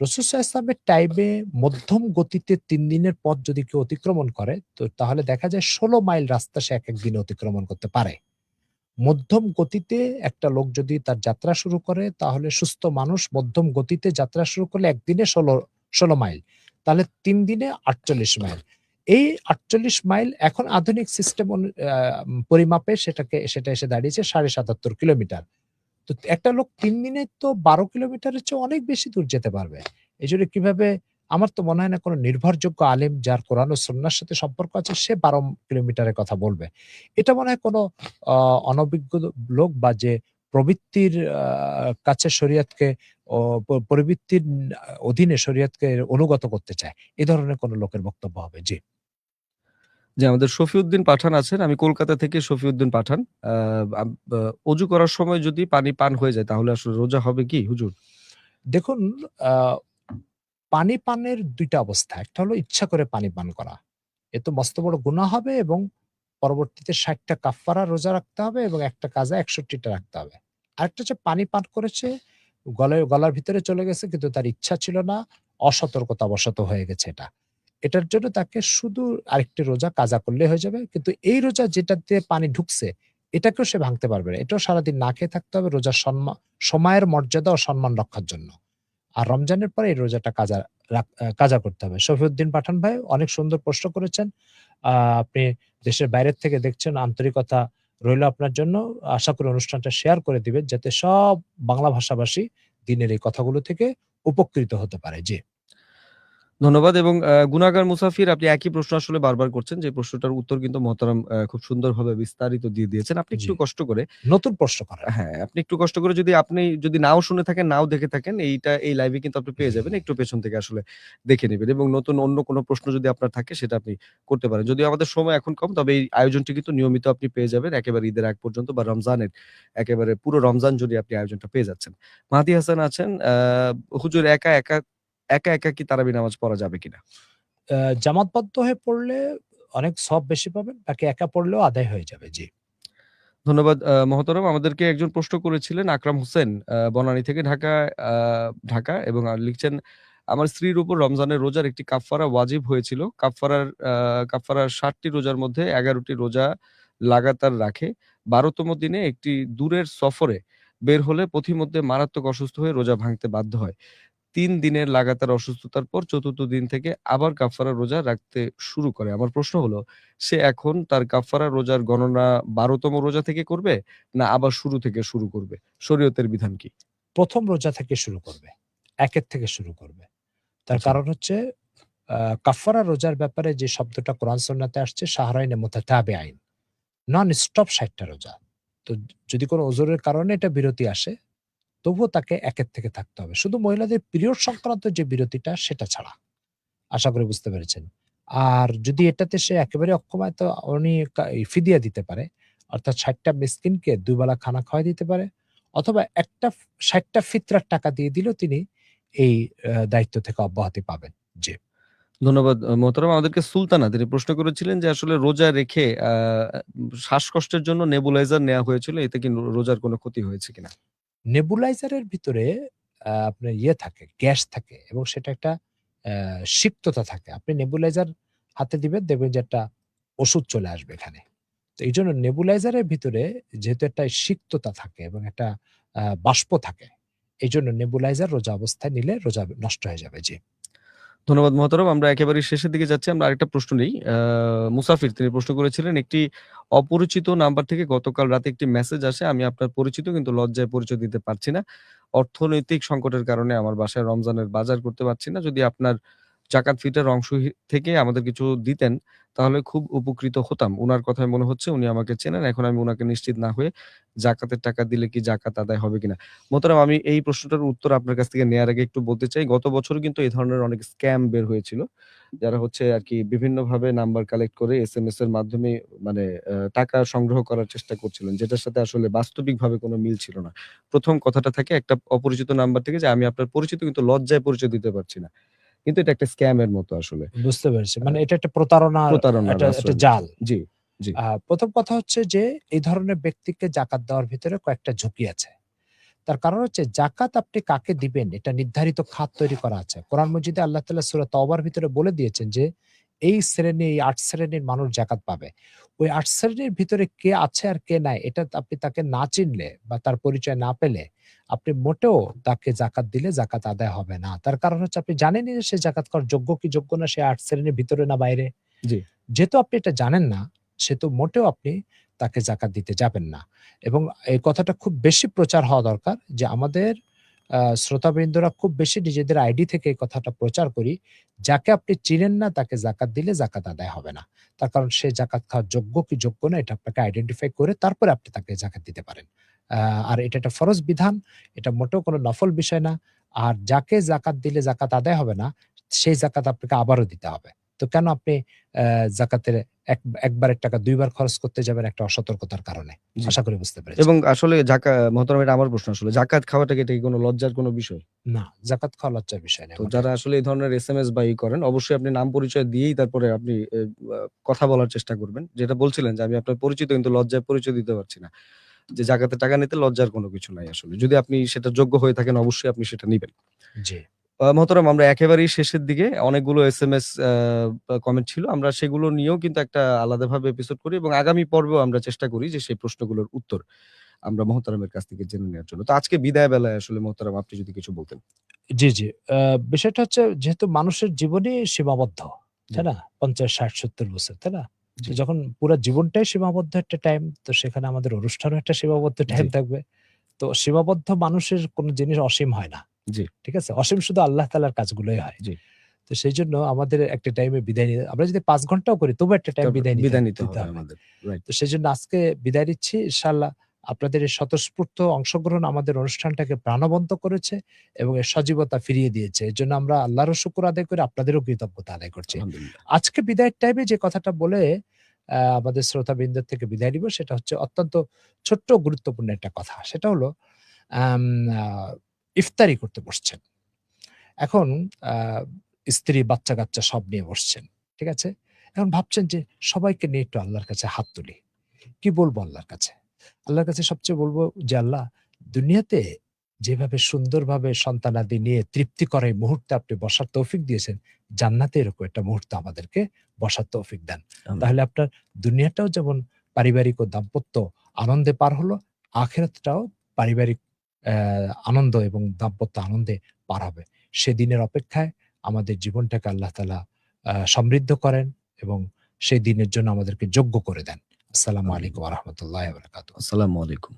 রসুল ইসলামের টাইমে মধ্যম গতিতে ৩ দিনের পথ যদি কেউ অতিক্রমণ করে তো তাহলে দেখা যায় ১৬ মাইল রাস্তা সে এক দিনে অতিক্রমণ করতে পারে। মধ্যম গতিতে একটা লোক যদি তার যাত্রা শুরু করে তাহলে সুস্থ মানুষ মধ্যম গতিতে যাত্রা শুরু করলে একদিনে ১৬ মাইল। তাহলে ৩ দিনে ৪৮ মাইল। এই ৪৮ মাইল এখন আধুনিক সিস্টেম পরিমাপে সেটা এসে দাঁড়িয়েছে ৭৭.৫ কিলোমিটার। তো একটা লোক ৩ দিনে তো ১২ কিলোমিটারের চেয়ে অনেক বেশি দূর যেতে পারবে। এজন্য কিভাবে আমার তো মনে হয় না কোনো নির্ভরযোগ্য আলেম যার কোরআন ও সুন্নাহর সাথে সম্পর্ক আছে সে ১২ কিলোমিটারের কথা বলবে। এটা মনে হয় কোনো আ অনভিজ্ঞ লোক বা যে প্রবৃত্তির কাছে শরীয়তকে ও প্রবৃত্তির অধীনে শরীয়তকে অনুগত করতে চায়। এ ধরনের কোনো লোকের বক্তব্য হবে। জি। যে আমাদের শফিউদ্দিন পাঠান আছেন। আমি কলকাতা থেকে শফিউদ্দিন পাঠান। আ আব আ অজু করার সময় যদি পানি পান হয়ে যায় তাহলে আসলে রোজা হবে কি হুজুর? দেখুন আ পানি পানের ২ টা অবস্থা। একটা হলো ইচ্ছা করে পানি পান করা। এ তো মস্ত বড় গুনাহ হবে এবং পরবর্তীতে ৬০ টা কাফফারা রোজা রাখতে হবে এবং একটা কাজা ৬১ টা রাখতে হবে। আরেকটা হচ্ছে পানি পান করেছে, গলার ভিতরে চলে গেছে কিন্তু তার ইচ্ছা ছিল না, অসতর্কতাবশত হয়ে গেছে এটা। এটার জন্য তাকে শুধু আরেকটি রোজা কাজা করলেই হয়ে যাবে। কিন্তু এই রোজা যেটাতে পানি ঢুকছে, এটাকেও সে ভাঙতে পারবে না। এটাও সারাদিন না খেয়ে থাকতে হবে রোজার সময়ের মর্যাদা ও সম্মান রক্ষার জন্য। আর রমজানের পরে এই রোজাটা কাজা করতে হবে। শফিউদ্দিন পাঠান ভাই অনেক সুন্দর প্রশ্ন করেছেন। আ আপনি দেশের বাইরের থেকে দেখছেন, আন্তরিকতা রইল আপনার জন্য। আশা করি অনুষ্ঠানটা শেয়ার করে দিবেন যাতে সব বাংলা ভাষাভাষী দিনের এই কথাগুলো থেকে উপকৃত হতে পারে। জি। ধন্যবাদ। এবং গুনাগার মুসাফির, আপনি একই প্রশ্ন আসলে বারবার করছেন। যে প্রশ্নটার উত্তর কিন্তু মহতারাম খুব সুন্দরভাবে বিস্তারিত দিয়ে দিয়েছেন। আপনি জি, একটু কষ্ট করে, নতুন প্রশ্ন করেন। হ্যাঁ, আপনি একটু কষ্ট করে, আপনি যদি নাও শুনে থাকেন, নাও দেখে থাকেন, এই লাইভে কিন্তু আপনি পেয়ে যাবেন। একটু পেছন থেকে আসলে দেখে নিবেন এবং নতুন অন্য কোনো প্রশ্ন যদি আপনার থাকে সেটা আপনি করতে পারেন। যদিও আমাদের সময় এখন কম, তবে এই আয়োজনটি কিন্তু নিয়মিত আপনি পেয়ে যাবেন একেবারে ঈদের আগ পর্যন্ত বা রমজানের একেবারে পুরো রমজান জুড়ে আপনি আয়োজনটা পেয়ে যাচ্ছেন। মাহদী হাসান আছেন, হুজুর একা কি তারাবি নামাজ পড়া যাবে কিনা? জামাতবদ্ধ হয়ে পড়লে অনেক সওয়াব বেশি পাবেন। বাকি একা পড়লেও আদায় হয়ে যাবে। জি। ধন্যবাদ মহতারাম। আমাদেরকে একজন প্রশ্ন করেছিলেন আকরাম হোসেন, বনানী থেকে আ ঢাকা, এবং লিখছেন, আমার স্ত্রীর উপর রমজানের রোজার একটি কাফফারা ওয়াজিব হয়েছিল। কাফফারার ৬০ টি রোজার মধ্যে ১১ টি রোজা লাগাতার রাখে। ১২ তম দিনে একটি দূরের সফরে বের হলে পথিমধ্যে মারাত্মক অসুস্থ হয়ে রোজা ভাঙতে বাধ্য হয়। ৩ দিনের লাগাতার অসুস্থতার পর ৪র্থ দিন থেকে আবার কাফফারা রোজা রাখতে শুরু করে। আমার প্রশ্ন হলো, সে এখন তার কাফফারা রোজার গণনা ১২ তম রোজা থেকে করবে, না আবার শুরু থেকে শুরু করবে? শরীয়তের বিধান কি? ১ম রোজা থেকে শুরু করবে। ১ এর থেকে শুরু করবে। তার আচ্ছা। কারণ হচ্ছে আ কাফারা রোজার ব্যাপারে যে শব্দটা কোরআন সুন্নাতে আসছে শাহরাইনে মুতাতাবিআইন। নন স্টপ ৬০ টা রোজা। তো যদি কোনো ওজরের কারণে এটা বিরতি আসে, তবুও তাকে ১ এর থেকে থাকতে হবে। শুধু মহিলাদের পিরিয়ড সংক্রান্ত যে বিরতিটা সেটা ছাড়া। আশা করি বুঝতে পেরেছেন। আর যদি এটাতে সে একেবারে অক্ষম হয় তো উনি ফিদিয়া দিতে পারে। অর্থাৎ ৬০ টা মিসকিনকে ২ বেলা খানা খাওয়ায় দিতে পারে। অথবা ৬০ টা ফিতরার টাকা দিয়ে দিলেও তিনি এই দায়িত্ব থেকে অব্যাহতি পাবেন। জি। ধন্যবাদ মোহতারাম। আমাদেরকে সুলতানা, তিনি প্রশ্ন করেছিলেন যে আসলে রোজা রেখে শ্বাসকষ্টের জন্য নেবুলাইজার নেয়া হয়েছিল। এতে কি রোজার কোনো ক্ষতি হয়েছে কিনা? নেবুলাইজারের ভিতরে আপনার থাকে, গ্যাস থাকে এবং সেটা একটা সিক্ততা থাকে। আপনি নেবুলাইজার হাতে দিবেন, দেখবেন যে একটা ওষুধ চলে আসবে এখানে। তো এইজন্য নেবুলাইজারের ভিতরে যেহেতু একটা সিক্ততা থাকে এবং একটা বাষ্প থাকে, এইজন্য নেবুলাইজার রোজা অবস্থায় নিলে রোজা নষ্ট হয়ে যাবে। জি। ধন্যবাদ মহতারাম। আমরা একেবারেই শেষের দিকে যাচ্ছি। আমরা আরেকটা প্রশ্ন নেই। মুসাফির, তিনি প্রশ্ন করেছিলেন, একটি অপরিচিত নাম্বার থেকে গতকাল রাতে একটি মেসেজ আসে। আমি আপনার পরিচিত, কিন্তু লজ্জায় পরিচয় দিতে পারছি না। অর্থনৈতিক সংকটের কারণে আমার বাসায় রমজানের বাজার করতে পারছি না। যদি আপনার জাকাত ফিতরার অংশ থেকে আমাদের কিছু দিতেন, তাহলে খুব উপকৃত হতাম। উনার কথায় মনে হচ্ছে উনি আমাকে চেনেন। এখন আমি উনাকে নিশ্চিত না হয়ে জাকাতের টাকা দিলে কি জাকাত আদায় হবে কিনা? মোহতারাম, আমি এই প্রশ্নটার উত্তর আপনার কাছ থেকে নেয়ার আগে একটু বলতে চাই, গত বছরও কিন্তু এই ধরনের অনেক স্ক্যাম বের হয়েছিল। যারা হচ্ছে আরকি বিভিন্নভাবে নাম্বার কালেক্ট করে এসএমএস এর মাধ্যমে মানে টাকা সংগ্রহ করার চেষ্টা করছিলেন, যেটার সাথে আসলে বাস্তবিকভাবে কোনো মিল ছিল না। ১ম কথাটা থাকে একটা অপরিচিত নাম্বার থেকে যে, আমি আপনার পরিচিত, কিন্তু লজ্জায় পরিচয় দিতে পারছি না। কিন্তু এটা একটা স্ক্যামের মতো আসলে। বুঝতে পেরেছি। আ মানে এটা একটা প্রতারণার প্রতারণার একটা আশ্রয় জাল। নিচ্ছে। জি, জি, ১ম কথা হচ্ছে যে এই ধরনের ব্যক্তিকে জাকাত দেওয়ার ভিতরে কয়েকটা ঝুঁকি আছে। তার কারণ হচ্ছে জাকাত আপনি কাকে দিবেন এটা নির্ধারিত খাত তৈরি করা আছে। কোরআন মজিদে আল্লাহ তাআলা সূরা তওবার ভিতরে বলে দিয়েছেন যে এই শ্রেণী, এই ৮ শ্রেণীর মানুষ জাকাত পাবে। ওই ৮ শ্রেণীর ভিতরে কে আছে আর কে নাই এটা আপনি তাকে না চিনলে বা তার পরিচয় না পেলে আপনি মোটেও তাকে জাকাত দিলে জাকাত আদায় হবে না। তার কারণ হচ্ছে আপনি জানেনই যে সে জাকাত করার যোগ্য কি যোগ্য না, সে ৮ শ্রেণীর ভিতরে না বাইরে। জি। যেহেতু আপনি এটা জানেন না, সেহেতু মোটেও আপনি তাকে জাকাত দিতে যাবেন না। এবং এই কথাটা খুব বেশি প্রচার হওয়া দরকার যে আমাদের শ্রোতাবৃন্দরা খুব বেশি নিজেদের আইডি থেকে এই কথাটা প্রচার করি। যাকে আপনি চিনেন না তাকে জাকাত দিলে জাকাত আদায় হবে না। তার কারণ সে জাকাত খাওয়ার যোগ্য কি যোগ্য না এটা আপনাকে আইডেন্টিফাই করে তারপরে আপনি তাকে জাকাত দিতে পারেন। আর এটা একটা ফরজ বিধান। এটা মোটেও কোনো নফল বিষয় না। আর যাকে জাকাত দিলে জাকাত আদায় হবে না, সেই জাকাত আপনাকে আবারও দিতে হবে। তো কেন আপনি জাকাতের একবারের টাকা ২ বার খরচ করতে যাবেন একটা অসতর্কতার কারণে? জি। আশা করি বুঝতে পেরেছেন। এবং আসলে মহতারাম, এটা আমার প্রশ্ন আসলে। জাকাত খাওয়াটা কি, এটা কি কোনো লজ্জার কোনো বিষয়? না, জাকাত খাওয়া লজ্জার বিষয় না তো মোটেও। যারা আসলে এই ধরনের এসএমএস বা করেন, অবশ্যই আপনি নাম পরিচয় দিয়েই তারপরে আপনি কথা বলার চেষ্টা করবেন। যেটা বলছিলেন যে, আমি আপনার পরিচিত, কিন্তু লজ্জায় পরিচয় দিতে পারছি না। যে জাকাতের টাকা নিতে লজ্জার কোনো কিছু নাই আসলে। যদি আপনি সেটার যোগ্য হয়ে থাকেন, অবশ্যই আপনি সেটা নিবেন। জি, মহতারাম, আমরা একেবারেই শেষের দিকে, অনেকগুলো এসএমএস কমেন্ট ছিল। আমরা সেগুলো নিয়েও কিন্তু একটা আলাদাভাবে এপিসোড করি এবং আগামী পর্বেও আমরা চেষ্টা করি যে সেই প্রশ্নগুলোর উত্তর আমরা মহতারামের কাছ থেকে জেনে নেওয়ার জন্য। তো আজকে বিদায় বেলায় আসলে মহতারাম, আপনি যদি কিছু বলতেন। জি, জি। বিষয়টা হচ্ছে যেহেতু মানুষের জীবনই সীমাবদ্ধ, জি, তাই না? ৫০, ৬০, ৭০ বছর, তাই না? তো জি, যখন পুরা জীবনটাই সীমাবদ্ধ একটা টাইম, তো সেখানে আমাদের অনুষ্ঠানও একটা সীমাবদ্ধ জি, টাইম থাকবে। তো সীমাবদ্ধ মানুষের কোন জিনিস অসীম হয় না। জি, ঠিক আছে? অসীম শুধু আল্লাহ তাআলার কাজগুলোই হয়। জি। তো সেই জন্য আমাদের একটা টাইমে বিদায় নিতে, আমরা যদি 5 ঘন্টাও করি তবু একটা টাইম তারপর বিদায় বিদায় নিতে নিতে হবে হবে। আমাদের। রাইট। তো সেই জন্য আজকে বিদায় নিচ্ছি ইনশাআল্লাহ। আপনাদের এই স্বতঃস্ফূর্ত অংশগ্রহণ আমাদের অনুষ্ঠানটাকে প্রাণবন্ত করেছে এবং এর সজীবতা ফিরিয়ে দিয়েছে। এজন্য আমরা আল্লাহরও শুকর আদায় করে আপনাদেরও কৃতজ্ঞতা আদায় করছি। আলহামদুলিল্লাহ। আজকে বিদায়ের টাইমে যে কথাটা বলে আমাদের শ্রোতাবৃন্দ থেকে বিদায় নিব সেটা হচ্ছে অত্যন্ত ছোট্ট গুরুত্বপূর্ণ একটা কথা। সেটা হলো আম আ ইফতারি করতে বসছেন। এখন আ স্ত্রী, বাচ্চা-কাচ্চা সব নিয়ে বসছেন। ঠিক আছে? এখন ভাবছেন যে সবাইকে নিয়ে একটু আল্লাহর কাছে হাত তুলি। কি বলবো আল্লাহর কাছে? আল্লাহর কাছে সবচেয়ে বলবো যে, "আল্লাহ, দুনিয়াতে যেভাবে সুন্দরভাবে সন্তানাদি নিয়ে তৃপ্তিকর এই মুহূর্তে আপনি বসার তৌফিক দিয়েছেন, জান্নাতে এরকম একটা মুহূর্ত আমাদেরকে বসার তৌফিক দেন। আমিন। তাহলে আপনার দুনিয়াটাও যেমন পারিবারিক ও দাম্পত্য আনন্দে পার হলো, আখিরাতটাও পারিবারিক আনন্দ এবং দাম্পত্য আনন্দে পার হবে। সেদিনের অপেক্ষায় আমাদের জীবনটাকে আল্লাহ তাআলা সমৃদ্ধ করেন এবং সেই দিনের জন্য আমাদেরকে যোগ্য করে দেন। আসসালামু আমিন। আলাইকুম ওয়া রাহমাতুল্লাহি ওয়া বারাকাতুহু। আসসালামু আলাইকুম।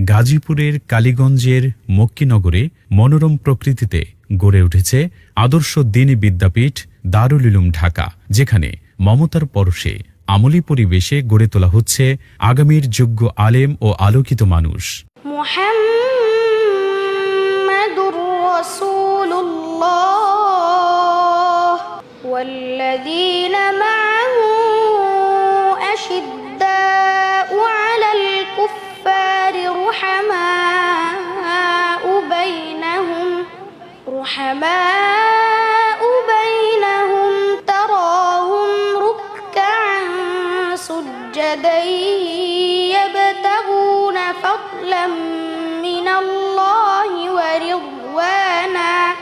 গাজীপুরের কালীগঞ্জের মক্কিনগরে মনোরম প্রকৃতিতে গড়ে উঠেছে আদর্শ দ্বীনি বিদ্যাপীঠ দারুল উলুম ঢাকা, যেখানে মমতার পরশে আমলি পরিবেশে গড়ে তোলা হচ্ছে আগামীর যোগ্য আলেম ও আলোকিত মানুষ। মুহাম্মাদুর রাসূলুল্লাহ ওয়াল্লাযীনা মা'আহু আশিদ্দাউ আলাল কুফফারি রুহামাউ বাইনাহুম তারাহুম রুকআন সুজ্জাদান ইয়াবতাগুনা ফাদলাম মিনাল্লাহি ওয়া রিদওয়ানা।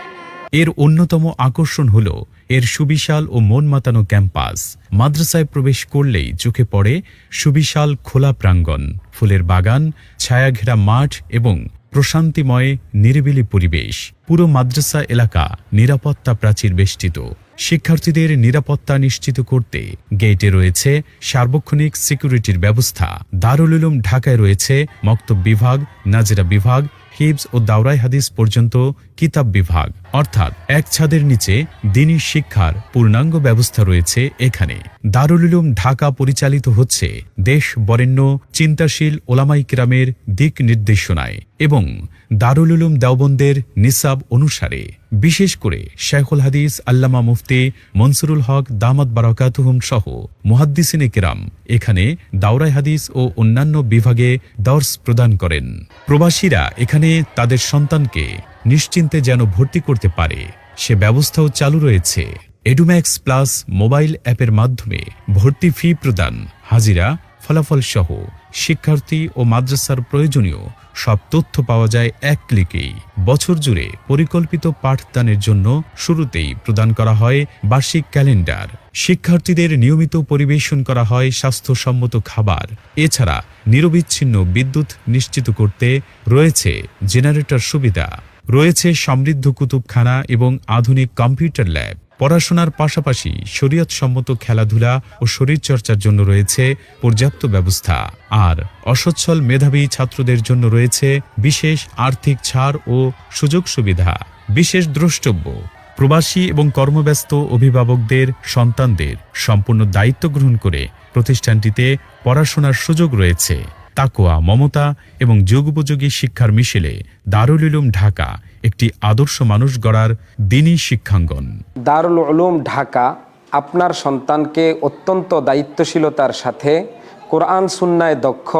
এর অন্যতম আকর্ষণ হল এর সুবিশাল ও মন মাতানো ক্যাম্পাস। মাদ্রাসায় প্রবেশ করলেই চোখে পড়ে সুবিশাল খোলা প্রাঙ্গণ, ফুলের বাগান, ছায়াঘেরা মাঠ এবং প্রশান্তিময় নিরিবিলি পরিবেশ। পুরো মাদ্রাসা এলাকা নিরাপত্তা প্রাচীর বেষ্টিত। শিক্ষার্থীদের নিরাপত্তা নিশ্চিত করতে গেটে রয়েছে সার্বক্ষণিক সিকিউরিটির ব্যবস্থা। দারুল উলুম ঢাকায় রয়েছে মক্তব বিভাগ, নাজেরা বিভাগ, হিফজ ও দাওরায়ে হাদিস পর্যন্ত কিতাব বিভাগ, অর্থাৎ এক ছাদের নিচে দ্বীনি শিক্ষার পূর্ণাঙ্গ ব্যবস্থা রয়েছে এখানে। দারুল উলুম ঢাকা পরিচালিত হচ্ছে দেশ বরেণ্য চিন্তাশীল ওলামায়ে কেরামের দিক নির্দেশনায় এবং দারুল উলুম দেওবন্দের নিসাব অনুসারে। বিশেষ করে শাইখুল হাদিস আল্লামা মুফতি মনসুরুল হক দামাত বারাকাতুহুম সহ মুহাদ্দিসিনে কেরাম এখানে দাওরায়ে হাদিস ও অন্যান্য বিভাগে দর্স প্রদান করেন। প্রবাসীরা এখানে তাদের সন্তানকে নিশ্চিন্তে যেন ভর্তি করতে পারে সে ব্যবস্থাও চালু রয়েছে। এডুম্যাক্স প্লাস মোবাইল অ্যাপের মাধ্যমে ভর্তি ফি প্রদান, হাজিরা, ফলাফল সহ শিক্ষার্থী ও মাদ্রাসার প্রয়োজনীয় সব তথ্য পাওয়া যায় এক ক্লিকেই। বছর জুড়ে পরিকল্পিত পাঠদানের জন্য শুরুতেই প্রদান করা হয় বার্ষিক ক্যালেন্ডার। শিক্ষার্থীদের নিয়মিত পরিবেশন করা হয় স্বাস্থ্যসম্মত খাবার। এছাড়া নিরবিচ্ছিন্ন বিদ্যুৎ নিশ্চিত করতে রয়েছে জেনারেটর সুবিধা। রয়েছে সমৃদ্ধ কুতুবখানা এবং আধুনিক কম্পিউটার ল্যাব। পড়াশোনার পাশাপাশি শরীয়তসম্মত খেলাধুলা ও শরীরচর্চার জন্য রয়েছে পর্যাপ্ত ব্যবস্থা। আর অসচ্ছল মেধাবী ছাত্রদের জন্য রয়েছে বিশেষ আর্থিক ছাড় ও সুযোগ সুবিধা। বিশেষ দ্রষ্টব্য, প্রবাসী এবং কর্মব্যস্ত অভিভাবকদের সন্তানদের সম্পূর্ণ দায়িত্ব গ্রহণ করে প্রতিষ্ঠানটিতে পড়াশোনার সুযোগ রয়েছে। তাকওয়া, মমতা এবং যুগোপযোগী শিক্ষার মিশেলে দারুল উলুম ঢাকা একটি আদর্শ মানুষ গড়ার দ্বীনি শিক্ষাঙ্গন। দারুল উলুম ঢাকা আপনার সন্তানকে অত্যন্ত দায়িত্বশীলতার সাথে কোরআন সুন্নায় দক্ষ,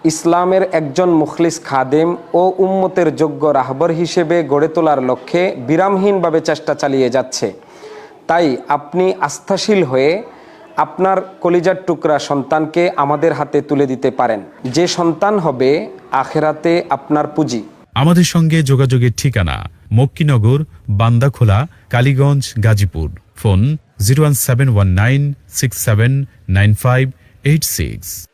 ইসলামের একজন মুখলিস খাদেম ও উম্মতের যোগ্য রাহবর হিসেবে গড়ে তোলার লক্ষ্যে বিরামহীনভাবে চেষ্টা চালিয়ে যাচ্ছে। তাই আপনি আস্থাশীল হয়ে আপনার কলিজার টুকরা সন্তানকে আমাদের হাতে তুলে দিতে পারেন। যে সন্তান হবে আখেরাতে আপনার পুঁজি। আমাদের সঙ্গে যোগাযোগের ঠিকানা মক্কিনগর, বান্দাখোলা, কালীগঞ্জ, গাজীপুর। ফোন 01719679586।